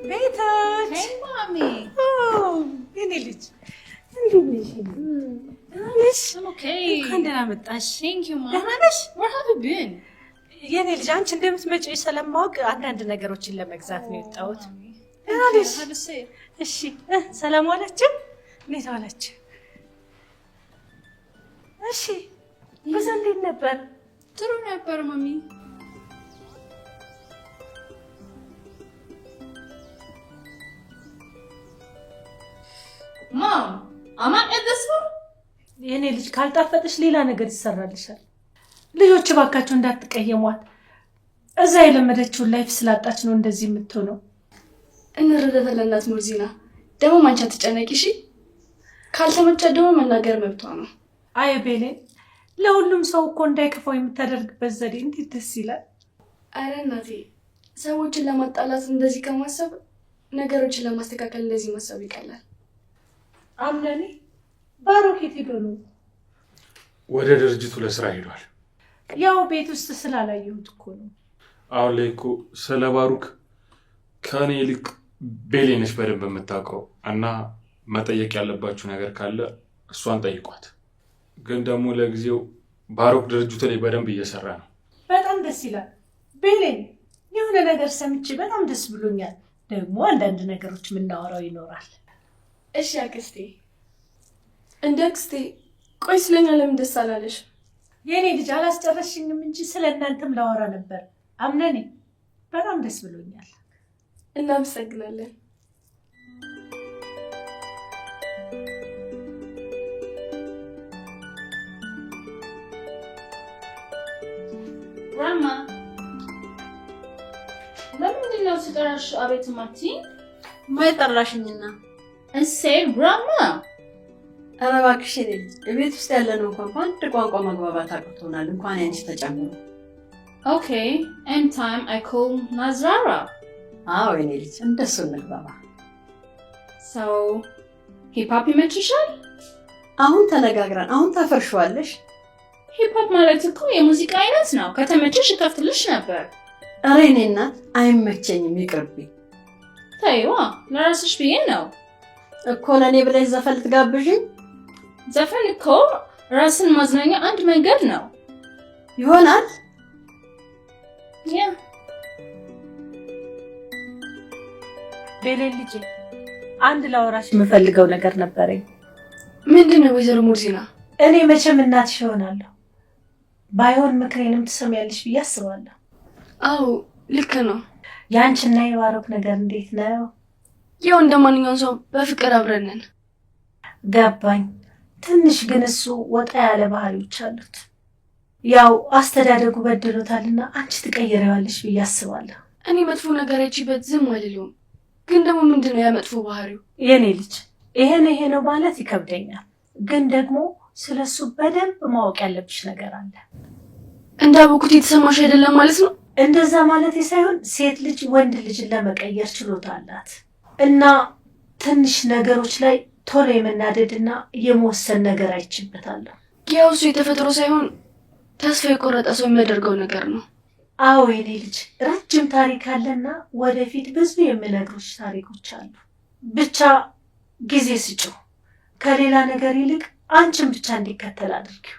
ቤቶች Hey, Mommy. የኔ ልጅ I'm okay. እንኳን ደህና መጣሽ። Thank you, Mom. ደህና ነሽ? Where have you been? የኔ ልጅ አንቺ እንደምትመጪ ስለማወቅ አንዳንድ ነገሮችን ለመግዛት ነው የወጣሁት። ደህና Thank you. ነሽ? Have a seat. እሺ ሰላም ዋላችሁ? እንዴት ዋላችሁ? እሺ ጉዞ እንዴት ነበር? ጥሩ ነበር ማሚ። Mom, am I at this one? የኔ ልጅ ካልጣፈጥሽ ሌላ ነገር ይሰራልሻል። ልጆች እባካችሁ እንዳትቀየሟት። እዛ የለመደችውን ላይፍ ስላጣች ነው እንደዚህ የምትሆነው። እንረዳታለን እናት ሞርዚና። ደግሞ ማንቻ ትጨነቂ እሺ። ካልተመቻት ደግሞ መናገር መብቷ ነው። አይ ቤሌ፣ ለሁሉም ሰው እኮ እንዳይከፋው የምታደርግበት ዘዴ እንዴት ደስ ይላል። አረ እናቴ፣ ሰዎችን ለማጣላት እንደዚህ ከማሰብ ነገሮችን ለማስተካከል እንደዚህ ማሰብ ይቀላል። አምነኔ ባሮኬት ሄዶ ነው ወደ ድርጅቱ ለስራ ሄዷል። ያው ቤት ውስጥ ስላላየሁት እኮ ነው። አሁን ላይ እኮ ስለ ባሩክ ከኔ ይልቅ ቤሌ ነች በደንብ የምታውቀው እና መጠየቅ ያለባችሁ ነገር ካለ እሷን ጠይቋት። ግን ደግሞ ለጊዜው ባሩክ ድርጅቱ ላይ በደንብ እየሰራ ነው። በጣም ደስ ይላል። ቤሌ የሆነ ነገር ሰምቼ በጣም ደስ ብሎኛል። ደግሞ አንዳንድ ነገሮች የምናወራው ይኖራል። እሺ አክስቴ። እንደ አክስቴ ቆይ ስለኛ ለምን ደስ አላለሽ? የኔ ልጅ አላስጨረሽኝም እንጂ ስለ እናንተም ላወራ ነበር። አምነኔ በጣም ደስ ብሎኛል። እናመሰግናለን። ራማ ለምንድን ነው ስጠራሽ አቤት ማትይ? ማይ ጠራሽኝና እሰይ ራማ ኧረ እባክሽ ቤት ውስጥ ያለነው እንኳን በአንድ ቋንቋ መግባባት አቅቶናል፣ እንኳን ያንቺ ተጨምሮ። ኦኬ and time I call Nazara. አዎ የኔ ልጅ እንደሱ እንግባባ። So ሂፕ ሆፕ ይመችሻል? አሁን ተነጋግረን አሁን ታፈርሽዋለሽ። ሂፕ ሆፕ ማለት እኮ የሙዚቃ አይነት ነው። ከተመቸሽ እከፍትልሽ ነበር። ኧረ የኔ እናት አይመቸኝም፣ ይቅርብኝ። ተይዋ ለራስሽ ብዬ ነው እኮ። ለእኔ ብለሽ ዘፈን ልትጋብዥኝ? ዘፈን እኮ ራስን ማዝናኛ አንድ መንገድ ነው። ይሆናል። ያ ቤሌ ልጅ አንድ ላወራሽ የምፈልገው ነገር ነበረኝ። ምንድን ነው ወይዘሮ ሙርዚና? እኔ መቼም እናትሽ እሆናለሁ። ባይሆን ምክሬንም ትሰሚያለሽ ብዬ አስባለሁ። አዎ ልክ ነው። ያንቺና የባሩክ ነገር እንዴት ነው? ያው እንደ ማንኛውም ሰው በፍቅር አብረን ነን። ገባኝ። ትንሽ ግን እሱ ወጣ ያለ ባህሪዎች አሉት። ያው አስተዳደጉ በድሎታልና አንቺ ትቀይሪዋለሽ ብዬ አስባለሁ። እኔ መጥፎ ነገር አይቼበት ዝም አልልም። ግን ደግሞ ምንድነው ያ መጥፎ ባህሪው? የኔ ልጅ ይሄ ነው ማለት ይከብደኛል። ግን ደግሞ ስለሱ በደንብ ማወቅ ያለብሽ ነገር አለ። እንዳወኩት የተሰማሽ አይደለም ማለት ነው? እንደዛ ማለት ሳይሆን ሴት ልጅ ወንድ ልጅን ለመቀየር ችሎታ አላት እና ትንሽ ነገሮች ላይ ቶሎ የመናደድና የመወሰን ነገር አይችበታለሁ። ያው እሱ የተፈጥሮ ሳይሆን ተስፋ የቆረጠ ሰው የሚያደርገው ነገር ነው። አዎ የኔ ልጅ ረጅም ታሪክ አለና ወደፊት ብዙ የምነግሮች ታሪኮች አሉ። ብቻ ጊዜ ስጪው። ከሌላ ነገር ይልቅ አንቺን ብቻ እንዲከተል አድርጊው።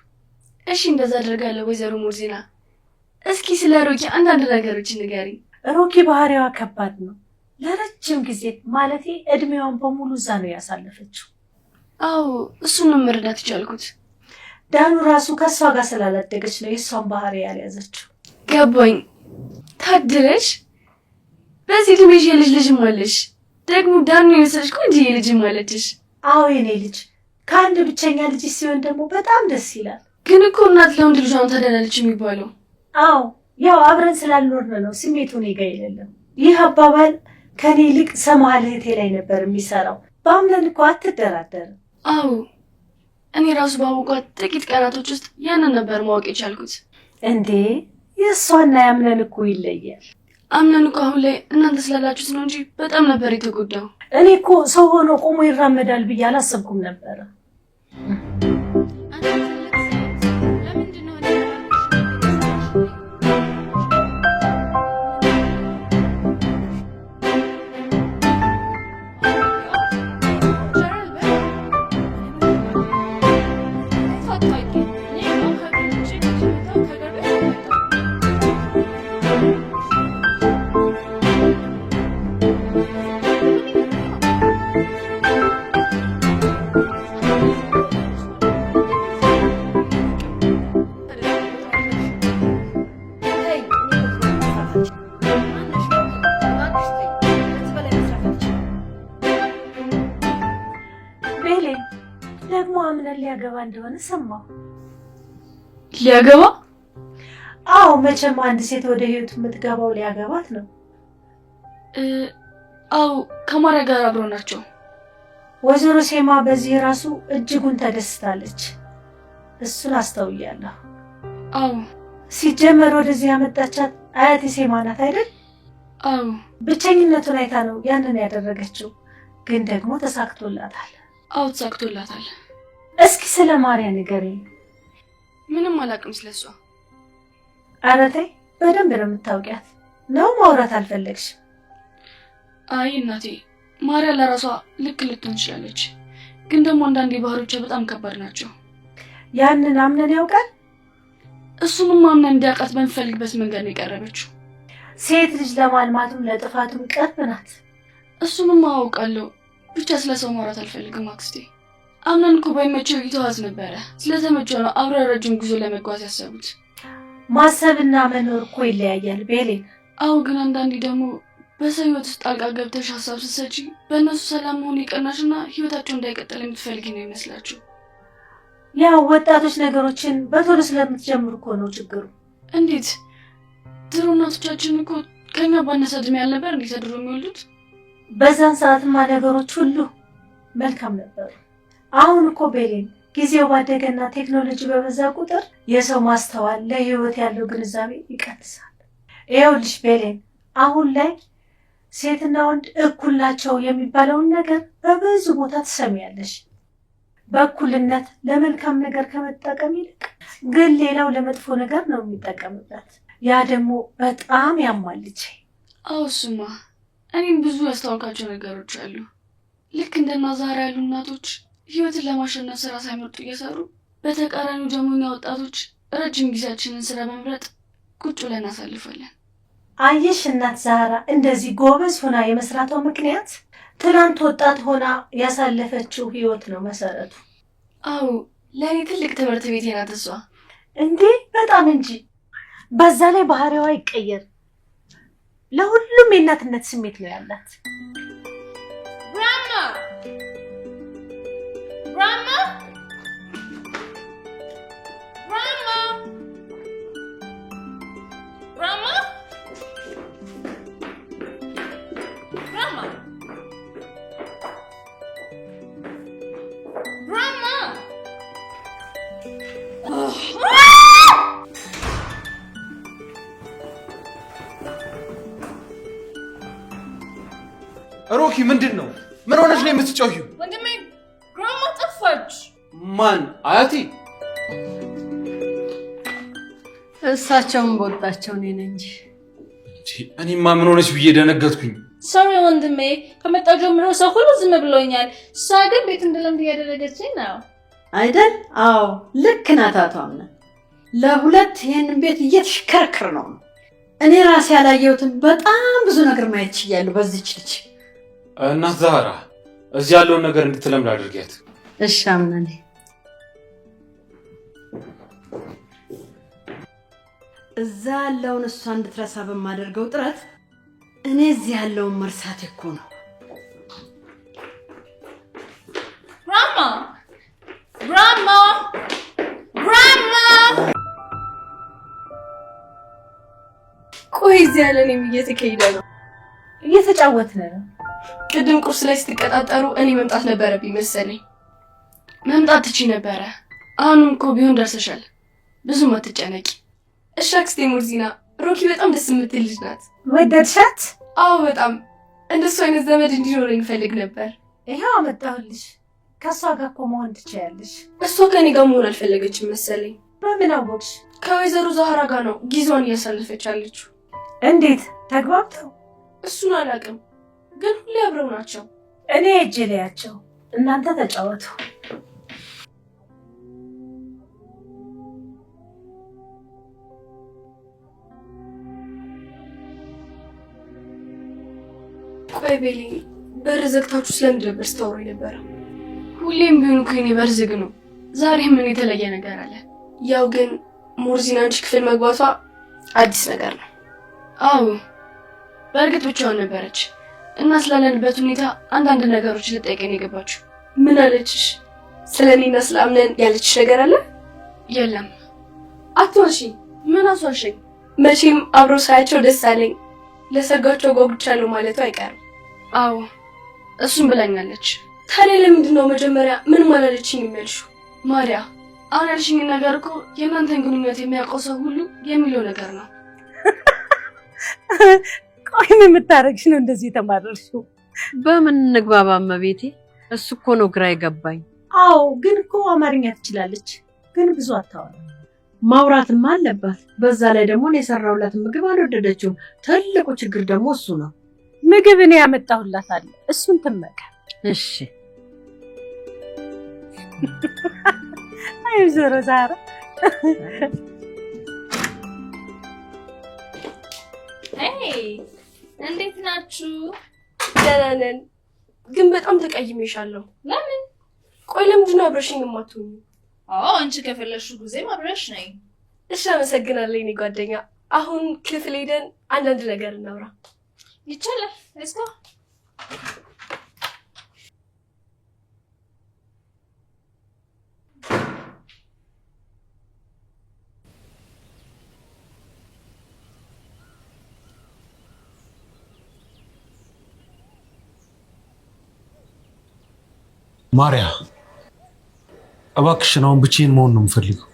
እሺ እንደዛ አደርጋለሁ ወይዘሮ ሙርዚና። እስኪ ስለ ሮኪ አንዳንድ ነገሮች ንገሪኝ። ሮኪ ባህሪዋ ከባድ ነው። ለረጅም ጊዜ ማለቴ እድሜዋን በሙሉ እዛ ነው ያሳለፈችው። አዎ እሱንም መረዳት ይቻልኩት። ዳኑ ራሱ ከሷ ጋር ስላላደገች ነው የሷን ባህሪ ያልያዘችው። ገባኝ። ታድለሽ በዚህ እድሜሽ የልጅም አለሽ። ደግሞ ዳኑ የመሰለሽ ቆንጆ የልጅም አለችሽ። አዎ የኔ ልጅ ከአንድ ብቸኛ ልጅ ሲሆን ደግሞ በጣም ደስ ይላል። ግን እኮ እናት ለወንድ ልጇን ታደላለች የሚባለው። አዎ ያው አብረን ስላልኖርን ነው ስሜቱ እኔ ጋ የሌለም። ይህ አባባል ከኔ ይልቅ ሰማል እህቴ ላይ ነበር የሚሰራው። በአምነን እኮ አትደራደርም። አዎ እኔ ራሱ ባወቋት ጥቂት ቀናቶች ውስጥ ያንን ነበር ማወቅ የቻልኩት። እንዴ የእሷና ያምነን እኮ ይለያል። አምነን እኮ አሁን ላይ እናንተ ስላላችሁት ነው እንጂ በጣም ነበር የተጎዳው። እኔ እኮ ሰው ሆኖ ቆሞ ይራመዳል ብዬ አላሰብኩም ነበረ። ደግሞ አምነን ሊያገባ እንደሆነ ሰማሁ። ሊያገባ? አዎ መቼም አንድ ሴት ወደ ህይወቱ የምትገባው ሊያገባት ነው። አዎ ከማርያ ጋር አብረው ናቸው። ወይዘሮ ሴማ በዚህ ራሱ እጅጉን ተደስታለች። እሱን አስተውያለሁ። አዎ ሲጀመር ወደዚህ ያመጣቻት አያቴ ሴማ ናት አይደል? አዎ ብቸኝነቱን አይታ ነው ያንን ያደረገችው። ግን ደግሞ ተሳክቶላታል። አዎ ተሳክቶላታል። እስኪ ስለ ማርያ ንገሪኝ። ምንም አላውቅም ስለሷ። ኧረ ተይ፣ በደንብ ነው የምታውቂያት። ነው ማውራት አልፈለግሽ? አይ እናቴ፣ ማርያ ለራሷ ልክ ልትሆን ትችላለች፣ ግን ደግሞ አንዳንዴ ባህሪዎቿ በጣም ከባድ ናቸው። ያንን አምነን ያውቃል። እሱንም አምነን እንዲያውቃት በምፈልግበት መንገድ ነው የቀረበችው። ሴት ልጅ ለማልማቱም ለጥፋቱም ቅርብ ናት። እሱንም አውቃለሁ፣ ብቻ ስለ ሰው ማውራት አልፈልግም አክስቴ። አምነን እኮ ባይመቸው ይተዋት ነበረ። ስለተመቸው ነው አብረው ረጅም ጉዞ ለመጓዝ ያሰቡት። ማሰብና መኖር እኮ ይለያያል ቤሌን። አዎ፣ ግን አንዳንዴ ደግሞ በሰው ህይወት ውስጥ ጣልቃ ገብተሽ ሀሳብ ስትሰጪ በእነሱ ሰላም መሆን ይቀናሽና ህይወታቸው እንዳይቀጥል የምትፈልጊ ነው ይመስላችሁ። ያው ወጣቶች ነገሮችን በቶሎ ስለምትጀምሩ እኮ ነው ችግሩ። እንዴት? ድሮ እናቶቻችን እኮ ከኛ ባነሰ እድሜ ያልነበር እንዴት ተድሮ የሚወልዱት? በዛን ሰዓትማ ነገሮች ሁሉ መልካም ነበሩ። አሁን እኮ ቤሌን ጊዜው ባደገና ቴክኖሎጂ በበዛ ቁጥር የሰው ማስተዋል ለህይወት ያለው ግንዛቤ ይቀንሳል። ይኸውልሽ ቤሌን፣ አሁን ላይ ሴትና ወንድ እኩል ናቸው የሚባለውን ነገር በብዙ ቦታ ትሰሚያለሽ። በእኩልነት ለመልካም ነገር ከመጠቀም ይልቅ ግን ሌላው ለመጥፎ ነገር ነው የሚጠቀምበት። ያ ደግሞ በጣም ያማልች። አዎ እሱማ እኔም ብዙ ያስተዋልኳቸው ነገሮች አሉ። ልክ እንደና ዛሬ ያሉ እናቶች ህይወትን ለማሸነፍ ስራ ሳይመርጡ እየሰሩ፣ በተቃራኒው ደግሞ እኛ ወጣቶች ረጅም ጊዜያችንን ስራ መምረጥ ቁጭ ብለን እናሳልፋለን። አየሽ እናት ዛራ እንደዚህ ጎበዝ ሆና የመስራቷ ምክንያት ትናንት ወጣት ሆና ያሳለፈችው ህይወት ነው መሰረቱ። አዎ ለእኔ ትልቅ ትምህርት ቤት ናት እሷ። እንዴ በጣም እንጂ። በዛ ላይ ባህሪዋ ይቀየር። ለሁሉም የእናትነት ስሜት ነው ያላት። Grandma! Grandma! Grandma? Grandma? Grandma? ሮኪ ምንድን ነው? ምን ሆነሽ ነው የምትጮሂው? ወንድሜ ግራማ ጠፋች። ማን? አያቴ? እሳቸውን በወጣቸው እኔ ነኝ እንጂ። እኔማ ምን ሆነሽ ብዬ ደነገጥኩኝ። ሶሪ ወንድሜ፣ ከመጣሁ ጀምሮ ሰው ሁሉ ዝም ብሎኛል። እሷ ግን ቤት እንደለምድ እያደረገችኝ ነው አይደል? አዎ ልክ ናት አቶ አምነ። ለሁለት ይሄንን ቤት እየተሽከረከር ነው። እኔ ራሴ ያላየሁትን በጣም ብዙ ነገር ማየት ችያለሁ በዚህች ልጅ። እናት ዛራ እዚህ ያለውን ነገር እንድትለምድ አድርጊያት። እሺ አምነኔ። እዛ ያለውን እሷ እንድትረሳ በማደርገው ጥረት እኔ እዚህ ያለውን መርሳት እኮ ነው። ግራማ ግራማ ግራማ። ቆይ እዚህ ያለን እየተካሄደ ነው። እየተጫወትን ነው። ቅድም ቁርስ ላይ ስትቀጣጠሩ እኔ መምጣት ነበረብኝ መሰለኝ። መምጣት ትችይ ነበረ። አሁንም እኮ ቢሆን ደርሰሻል። ብዙም አትጨነቂ። እሺ አክስቴ ሙርዚና፣ ሮኪ በጣም ደስ የምትል ልጅ ናት። ወደድሻት? አዎ በጣም። እንደሱ አይነት ዘመድ እንዲኖረኝ እፈልግ ነበር። ይሄው አመጣሁልሽ። ከእሷ ጋር እኮ መሆን ትችያለሽ። እሷ ከኔ ጋር መሆን አልፈለገችም መሰለኝ። በምን አወቅሽ? ከወይዘሮ ዛህራ ጋር ነው ጊዜዋን እያሳለፈች አለችው። እንዴት ተግባብተው? እሱን አላውቅም፣ ግን ሁሌ አብረው ናቸው። እኔ እጄ ላያቸው፣ እናንተ ተጫወቱ። ቆይ ቤሊ፣ በር ዘግታችሁ ስለምንድን ነበር ስታወሩ ነበር? ሁሌም ቢሆን እኮ የኔ በር ዝግ ነው። ዛሬ ምን የተለየ ነገር አለ? ያው ግን ሙርዚና አንቺ ክፍል መግባቷ አዲስ ነገር ነው። አዎ በእርግጥ ብቻዋን ነበረች እና ስላለንበት ሁኔታ አንዳንድ ነገሮች ልጠይቀኝ የገባችው። ምን አለችሽ? ስለኔና ስለ አምነን ያለችሽ ነገር አለ? የለም። አትዋሺ። ምን አስዋሸኝ? መቼም አብሮ ሳያቸው ደስ አለኝ፣ ለሰርጋቸው ጓጉቻለሁ ማለቱ አይቀርም። አዎ እሱም ብላኛለች። ታዲያ ለምንድን ነው መጀመሪያ ምን ማላለችኝ የሚያልሽው? ማሪያ፣ አሁን ያልሽኝ ነገር እኮ የእናንተን ግንኙነት የሚያውቀው ሰው ሁሉ የሚለው ነገር ነው። ቆይ ምን የምታረግሽ ነው እንደዚህ የተማረርሽው? በምን እንግባባ እመቤቴ? እሱ እኮ ነው ግራ የገባኝ። አዎ ግን እኮ አማርኛ ትችላለች፣ ግን ብዙ አታወራም። ማውራትም አለባት። በዛ ላይ ደግሞ እኔ የሰራሁላት ምግብ አልወደደችውም። ትልቁ ችግር ደግሞ እሱ ነው። ምግብ እኔ ያመጣሁላታለሁ፣ እሱን ትመገብ። እሺ። አይ ዞሮ ዛሬ እንዴት ናችሁ? ደህና ነን፣ ግን በጣም ተቀይሜሻለሁ። ለምን? ቆይ ለምንድን ነው አብረሽኝ የማትሆኚ? አንቺ ከፈለግሽው ጊዜም አብረሽ ነኝ። እሺ፣ አመሰግናለሁ የኔ ጓደኛ። አሁን ክፍል ሄደን አንዳንድ ነገር እናውራ። ይቻላል። ሌትስ ጎ። ማርያ እባክሽን አሁን ብቻዬን መሆን ነው የምፈልገው።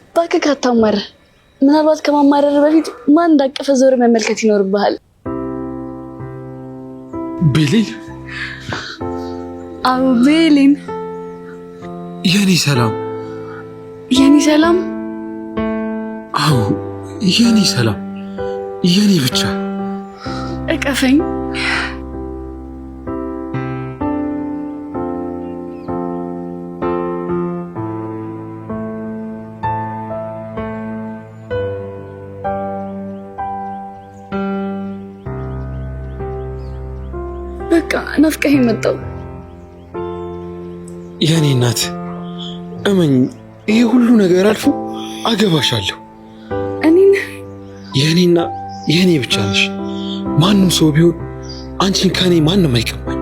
እባክህ ካታማረር። ምናልባት ከማማረር በፊት ማን እንዳቀፈ ዞር መመልከት ይኖርብሃል። ቤሊን? አዎ ቤሊን። የኔ ሰላም። የኔ ሰላም? አዎ የኔ ሰላም፣ የኔ ብቻ። እቀፈኝ። በቃ ናፍቀኸኝ መጣሁ። የኔ እናት እመኝ፣ ይሄ ሁሉ ነገር አልፎ አገባሻለሁ። እኔን የኔና የኔ ብቻ ነሽ። ማንም ሰው ቢሆን አንቺን ከኔ ማንም አይቀማኝ።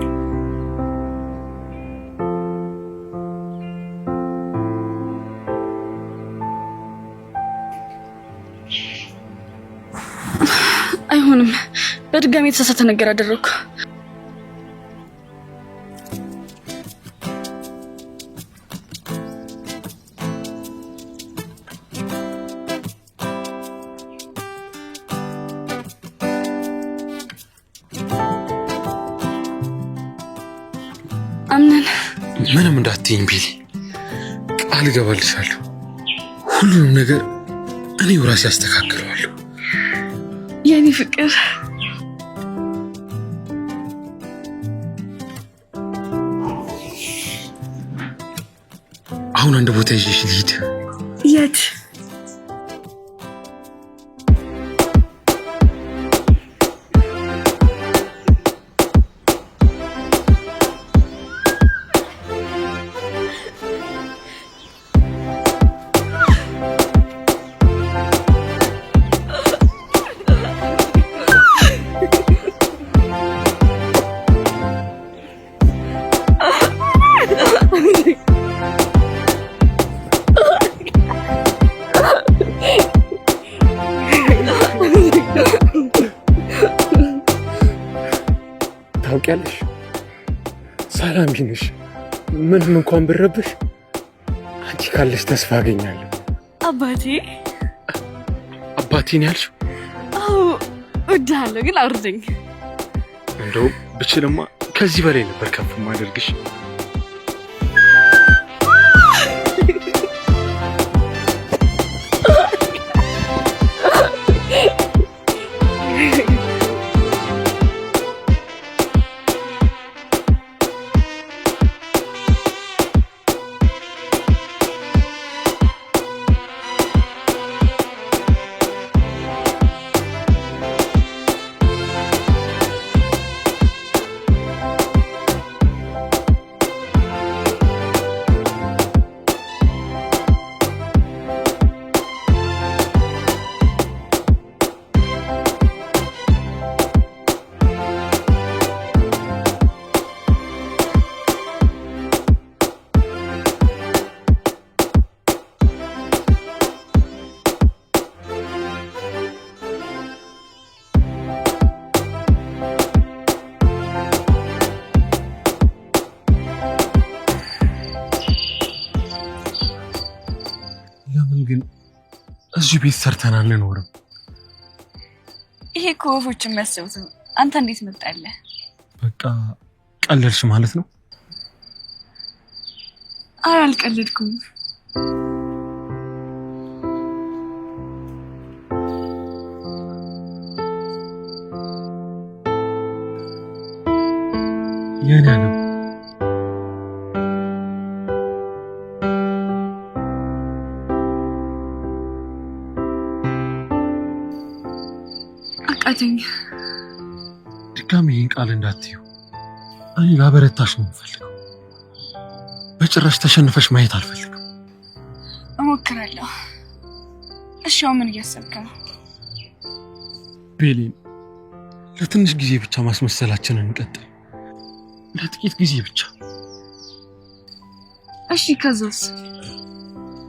አይሆንም። በድጋሚ የተሳሳተ ነገር አደረኩ። አምነን ምንም እንዳትይኝ ቤሊ፣ ቃል እገባልሻለሁ። ሁሉንም ነገር እኔው ራሴ አስተካክለዋለሁ። የኔ ፍቅር አሁን አንድ ቦታ ይዤሽ ልሂድ። የት? ታውቂያለሽ፣ ሰላም ቢንሽ ምንም እንኳን ብረብሽ አንቺ ካለሽ ተስፋ አገኛለሁ። አባቴ? አባቴን ያልሽው? አዎ እወድሃለሁ፣ ግን አውርደኝ። እንደው ብችልማ ከዚህ በላይ ነበር ከፍ ማደርግሽ። ግን እዚህ ቤት ሰርተን አንኖርም። ይሄ እኮ ወፎች የሚያስቡት ነው። አንተ እንዴት መጣለህ? በቃ ቀለድሽ ማለት ነው? አይ አልቀለድኩም። አቃተኝ። ድጋሚ ይህን ቃል እንዳትዪው። እኔ ላበረታሽ ነው የምፈልገው። በጭራሽ ተሸንፈሽ ማየት አልፈልግም። እሞክራለሁ። እሺ አሁን ምን እያሰብክ ነው? ቤሊን፣ ለትንሽ ጊዜ ብቻ ማስመሰላችንን እንቀጥል። ለጥቂት ጊዜ ብቻ። እሺ ከዛስ?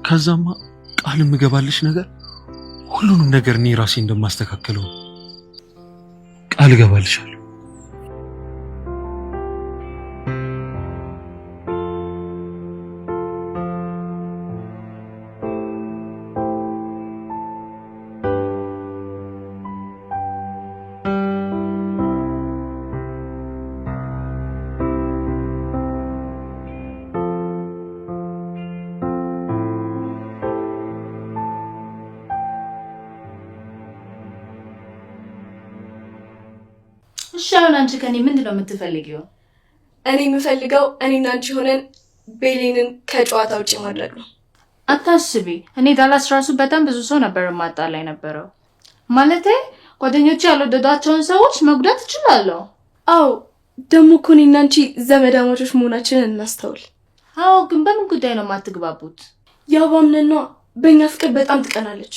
ከዛማ ቃል የምገባልሽ ነገር ሁሉንም ነገር እኔ ራሴ እንደማስተካከለው ቃል እገባልሻለሁ። እሺ አሁን አንቺ ከኔ ምንድነው የምትፈልጊው? እኔ የምፈልገው እኔና አንቺ ሆነን ቤሊንን ከጨዋታ ውጪ ማድረግ ነው። አታስቢ፣ እኔ ዳላስ ራሱ በጣም ብዙ ሰው ነበር ማጣላ የነበረው። ማለቴ ጓደኞቼ ያልወደዷቸውን ሰዎች መጉዳት እችላለሁ። አዎ ደግሞ እኮ እኔና አንቺ ዘመዳማቾች መሆናችንን እናስተውል። አዎ ግን በምን ጉዳይ ነው የማትግባቡት? ያው ባምነን ነው። በእኛ ፍቅር በጣም ትቀናለች።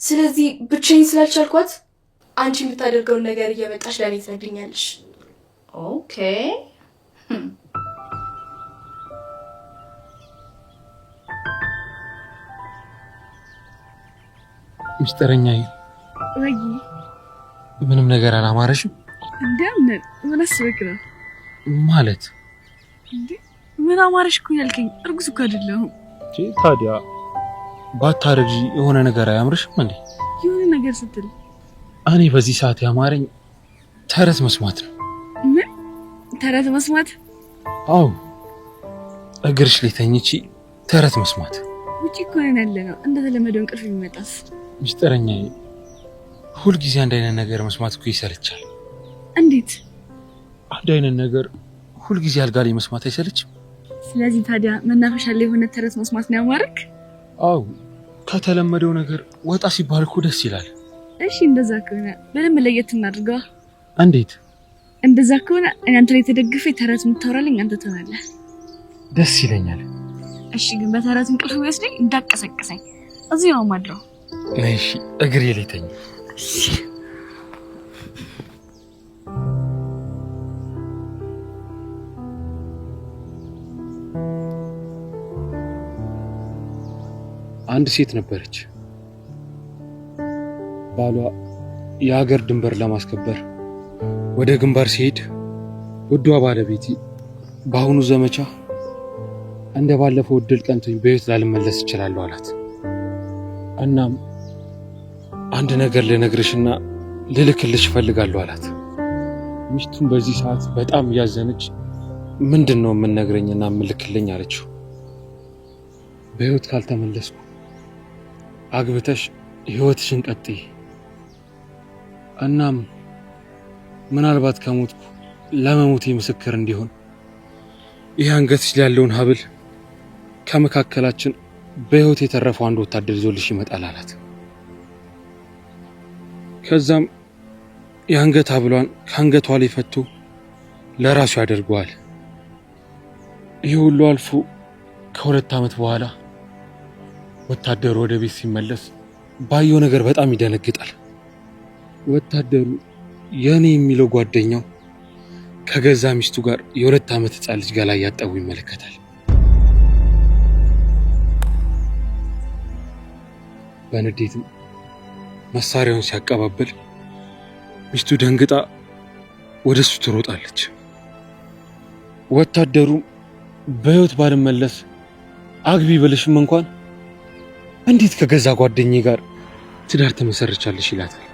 ስለዚህ ብቻዬን ስላልቻልኳት አንቺ የምታደርገውን ነገር እየመጣሽ ለኔ ትነግሪኛለሽ። ኦኬ ሚስጥረኛዬ፣ ወይ ምንም ነገር አላማረሽም? እንደምን ምን አስበክ ነው? ማለት እንዴ ምን አማረሽ እኮ ያልከኝ? እርጉዝ እኮ አይደለሁም። ታዲያ ባታረጂ የሆነ ነገር አያምርሽም እንዴ? የሆነ ነገር ስትል እኔ በዚህ ሰዓት ያማረኝ ተረት መስማት ነው። ምን ተረት መስማት? አዎ እግርሽ ላይ ተኝቼ ተረት መስማት። ውጪ እኮ ነን ያለነው። እንደተለመደው እንቅልፍ የሚመጣስ? ሚስጥረኛዬ፣ ሁልጊዜ አንድ አይነት ነገር መስማት እኮ ይሰለቻል። እንዴት? አንድ አይነት ነገር ሁልጊዜ አልጋ ላይ መስማት አይሰለችም? ስለዚህ ታዲያ መናፈሻ ላይ የሆነ ተረት መስማት ነው ያማረክ? አዎ ከተለመደው ነገር ወጣ ሲባል እኮ ደስ ይላል። እሺ እንደዛ ከሆነ በደንብ ለየት እናድርገዋ። እንዴት? እንደዛ ከሆነ እኔ አንተ ላይ ተደግፌ ተረት የምታወራልኝ አንተ ትሆናለህ። ደስ ይለኛል። እሺ ግን በተረት እንቅልፍ ወስደኝ እንዳቀሰቅሰኝ እዚህ ነው ማድረው። እሺ እግሬ ላይ ተኝ። አንድ ሴት ነበረች። ባሏ የሀገር ድንበር ለማስከበር ወደ ግንባር ሲሄድ ውዷ ባለቤቴ በአሁኑ ዘመቻ እንደ ባለፈው እድል ቀንቶኝ በሕይወት ላልመለስ እችላለሁ አላት። እናም አንድ ነገር ልነግርሽና ልልክልሽ እፈልጋለሁ አላት። ሚስቱም በዚህ ሰዓት በጣም እያዘነች ምንድነው የምንነግረኝና የምልክልኝ አለችው። በሕይወት ካልተመለስኩ አግብተሽ ሕይወትሽን ቀጥይ፣ እናም ምናልባት ከሞትኩ ለመሞቴ ምስክር እንዲሆን ይህ አንገትሽ ላይ ያለውን ሀብል ከመካከላችን በሕይወት የተረፈው አንድ ወታደር ይዞልሽ ይመጣል አላት። ከዛም የአንገት ሀብሏን ከአንገቷ ላይ ፈቶ ለራሱ ያደርገዋል። ይህ ሁሉ አልፎ ከ2 ዓመት በኋላ ወታደሩ ወደ ቤት ሲመለስ ባየው ነገር በጣም ይደነግጣል። ወታደሩ የኔ የሚለው ጓደኛው ከገዛ ሚስቱ ጋር የ2 ዓመት ሕፃን ልጅ ገላ እያጠቡ ይመለከታል። በንዴትም መሳሪያውን ሲያቀባብል ሚስቱ ደንግጣ ወደሱ ትሮጣለች። ወታደሩ በሕይወት ባልመለስ አግቢ ብልሽም እንኳን እንዴት ከገዛ ጓደኛዬ ጋር ትዳር ተመሰርቻለሽ ይላታል።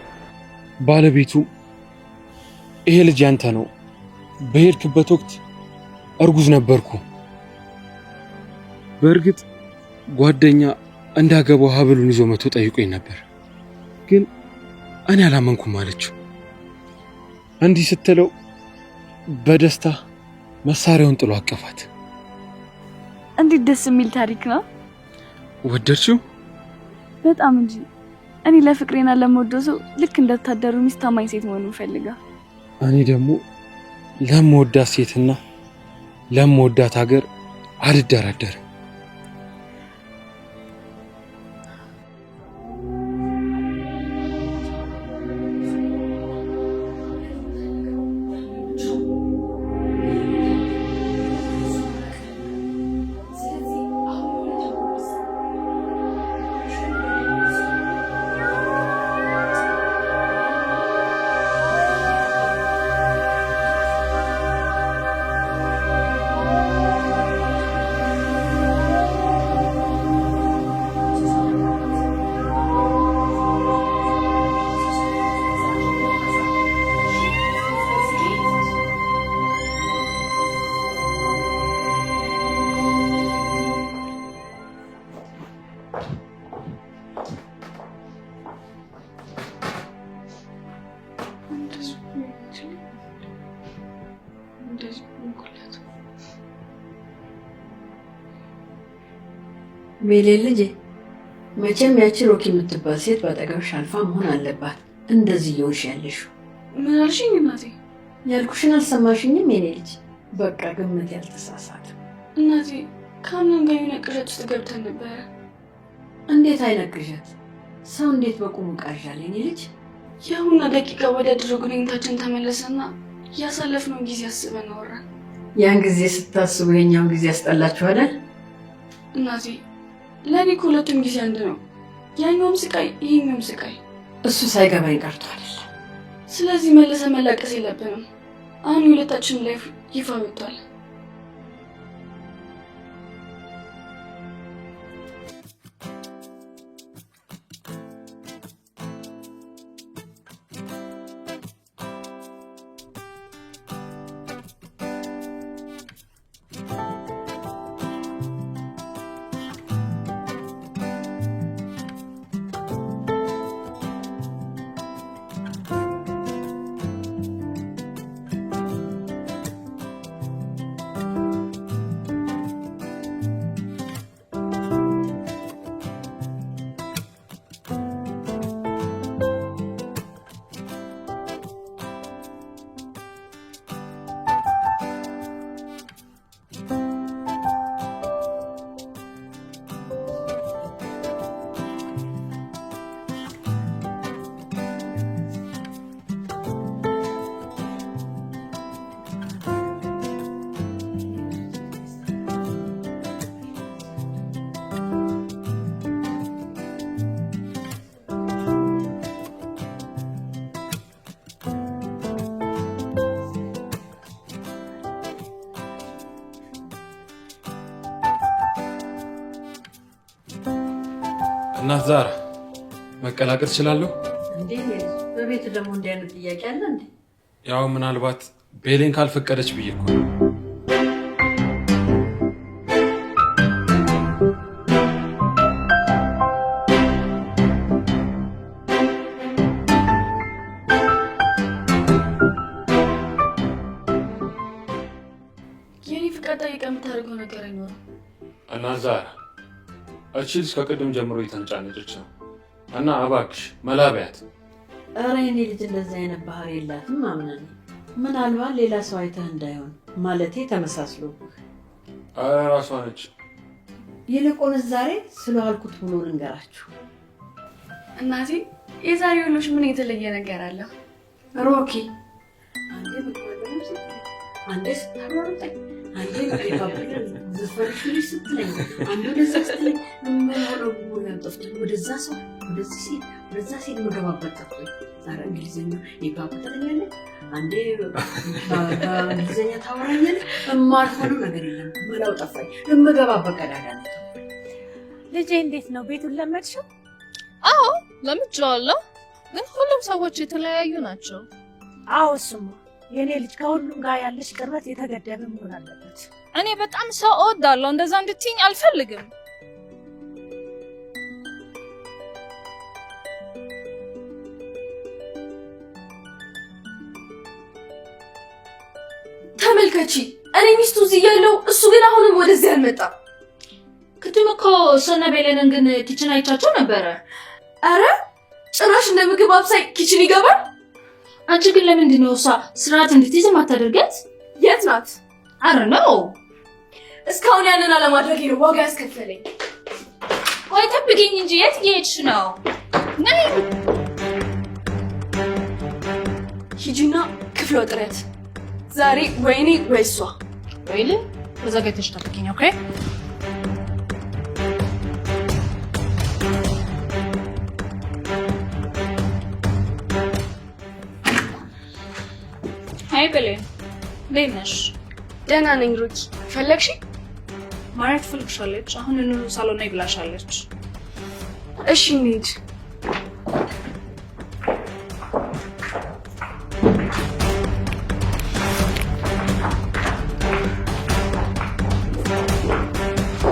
ባለቤቱ ይሄ ልጅ ያንተ ነው፣ በሄድክበት ወቅት እርጉዝ ነበርኩ። በእርግጥ ጓደኛ እንዳገባው ሀብሉን ይዞ መቶ ጠይቆኝ ነበር፣ ግን እኔ አላመንኩም አለችው። እንዲህ ስትለው በደስታ መሳሪያውን ጥሎ አቀፋት። እንዴት ደስ የሚል ታሪክ ነው! ወደድሽው? በጣም እንጂ። እኔ ለፍቅሬና ለምወደው ሰው ልክ እንደታደሩ ሚስት ታማኝ ሴት መሆኑን ፈልጋ እኔ ደግሞ ለምወዳት ሴትና ለምወዳት ሀገር አልደራደርም። ቤሌ ልጄ መቼም ያቺ ሮኪ የምትባል ሴት ባጠገብሽ አልፋ መሆን አለባት። እንደዚህ እየሆንሽ ያለሽው። ምን አልሽኝ እናቴ? ያልኩሽን አልሰማሽኝም የኔ ልጅ? በቃ ግምት ያልተሳሳተ እናቴ። ከምን ጋር የሆነ ቅዠት ውስጥ ገብተን ነበረ። እንዴት አይነት ቅዠት? ሰው እንዴት በቁሙ ቃዣል የኔ ልጅ? የአሁኑ ደቂቃ ወደ ድሮ ግንኙነታችን ተመለሰና ያሳለፍነው ጊዜ አስበን አወራን። ያን ጊዜ ስታስቡ የኛውን ጊዜ ያስጠላችኋል እናቴ? ለኔ እኮ ሁለቱም ጊዜ አንድ ነው። ያኛውም ስቃይ ይሄኛውም ስቃይ። እሱ ሳይገባኝ ቀርቶ አይደለም። ስለዚህ መለሰ መላቀስ የለብንም። አሁን የሁለታችንም ላይፍ ይፋ ወጥቷል። እናት ዛራ መቀላቀል እችላለሁ እንዴ? በቤት ደግሞ እንዲህ አይነት ጥያቄ አለ እንዴ? ያው ምናልባት ቤሌን ካልፈቀደች ብዬ እኮ ነው። የኔ ፍቃድ ጠይቀህ የምታደርገው ነገር አይኖርም። እናት ዛራ እቺ ልጅ ከቅድም ጀምሮ እየተነጫነጨች ነው እና እባክሽ መላ በያት። ኧረ የኔ ልጅ እንደዚህ አይነት ባህሪ የላትም አምናለሁ። ምናልባት ሌላ ሰው አይተህ እንዳይሆን ማለቴ ተመሳስሎብህ። ኧረ ራሷ ነች። ይልቁንስ ዛሬ ስለዋልኩት ብሎ ልንገራችሁ። እናቴ የዛሬ ውሎሽ ምን የተለየ ነገር አለ? ሮኪ አንዴ ስታሯሩጠኝ፣ አንዴ ዘፈርሽ ስትለኝ፣ አንዱ ወደዛ ስትለኝ የምሆነው ጠፍቶኝ ወደዛ ሰው ወደዚህ ሴት ወደዛ ሴት የምገባበት ጠፍቶኝ ዛሬ እንግሊዝኛ የባብ ትለኛለች፣ አንዴ በእንግሊዝኛ ታወራኛለች። የማልሆነው ነገር የለም። መላው ጠፋኝ። የምገባበት ቀዳዳ ነው። ልጄ እንዴት ነው? ቤቱን ለመድሽው? አዎ ለምጄዋለሁ፣ ግን ሁሉም ሰዎች የተለያዩ ናቸው። አዎ እሱማ የኔ ልጅ ከሁሉም ጋር ያለሽ ቅርበት የተገደበ መሆን አለበት። እኔ በጣም ሰው እወዳለሁ፣ እንደዛ እንድትይኝ አልፈልግም። ተመልከቺ፣ እኔ ሚስቱ እዚህ ያለው እሱ ግን አሁንም ወደዚህ አልመጣም። ቅድም እኮ እሱና ቤሌንን ግን ኪችን አይቻቸው ነበረ። አረ ጭራሽ እንደ ምግብ አብሳይ ኪችን ይገባል። አንቺ ግን ለምንድን ነው እሷ ስርዓት እንድትይዝ ማታደርጋት? የት ናት? አረ ነው እስካሁን ያንን አለማድረግ ነው ዋጋ ያስከፈለኝ። ቆይ ጠብቂኝ እንጂ የት እየሄድሽ ነው? ነይ ሂጂና ክፍለ ጥረት ዛሬ ወይኔ ወይ እሷ ወይኔ ተዘጋጅተሽ ጠብቂኝ። ኦኬ ሃይ ብሌን እንዴት ነሽ? ደህና ነኝ ሩኪ። ፈለግሽ? ማርያት ትፈልግሻለች። አሁን እንኑ ሳሎን ላይ ብላሻለች። እሺ እንሂድ።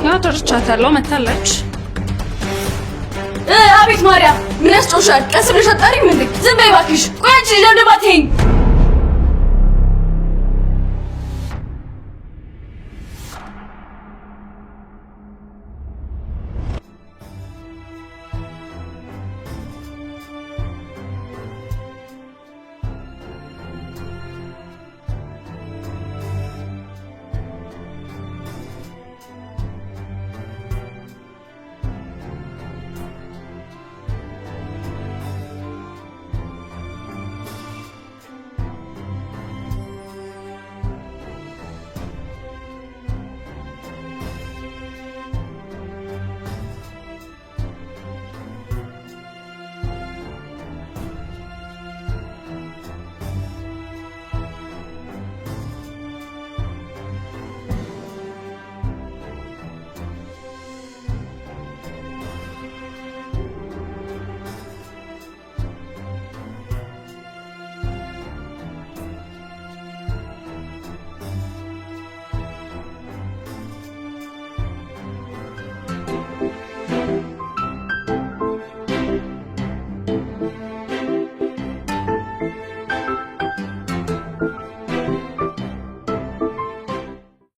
ያው ጠርቻታለሁ፣ መታለች። አቤት ማርያም፣ ምን ያስጮሻል? ቀስ ብለሽ አጣሪም እንዴ? ዝም በይ እባክሽ። ቆይ አንቺ ለምን ባትይኝ?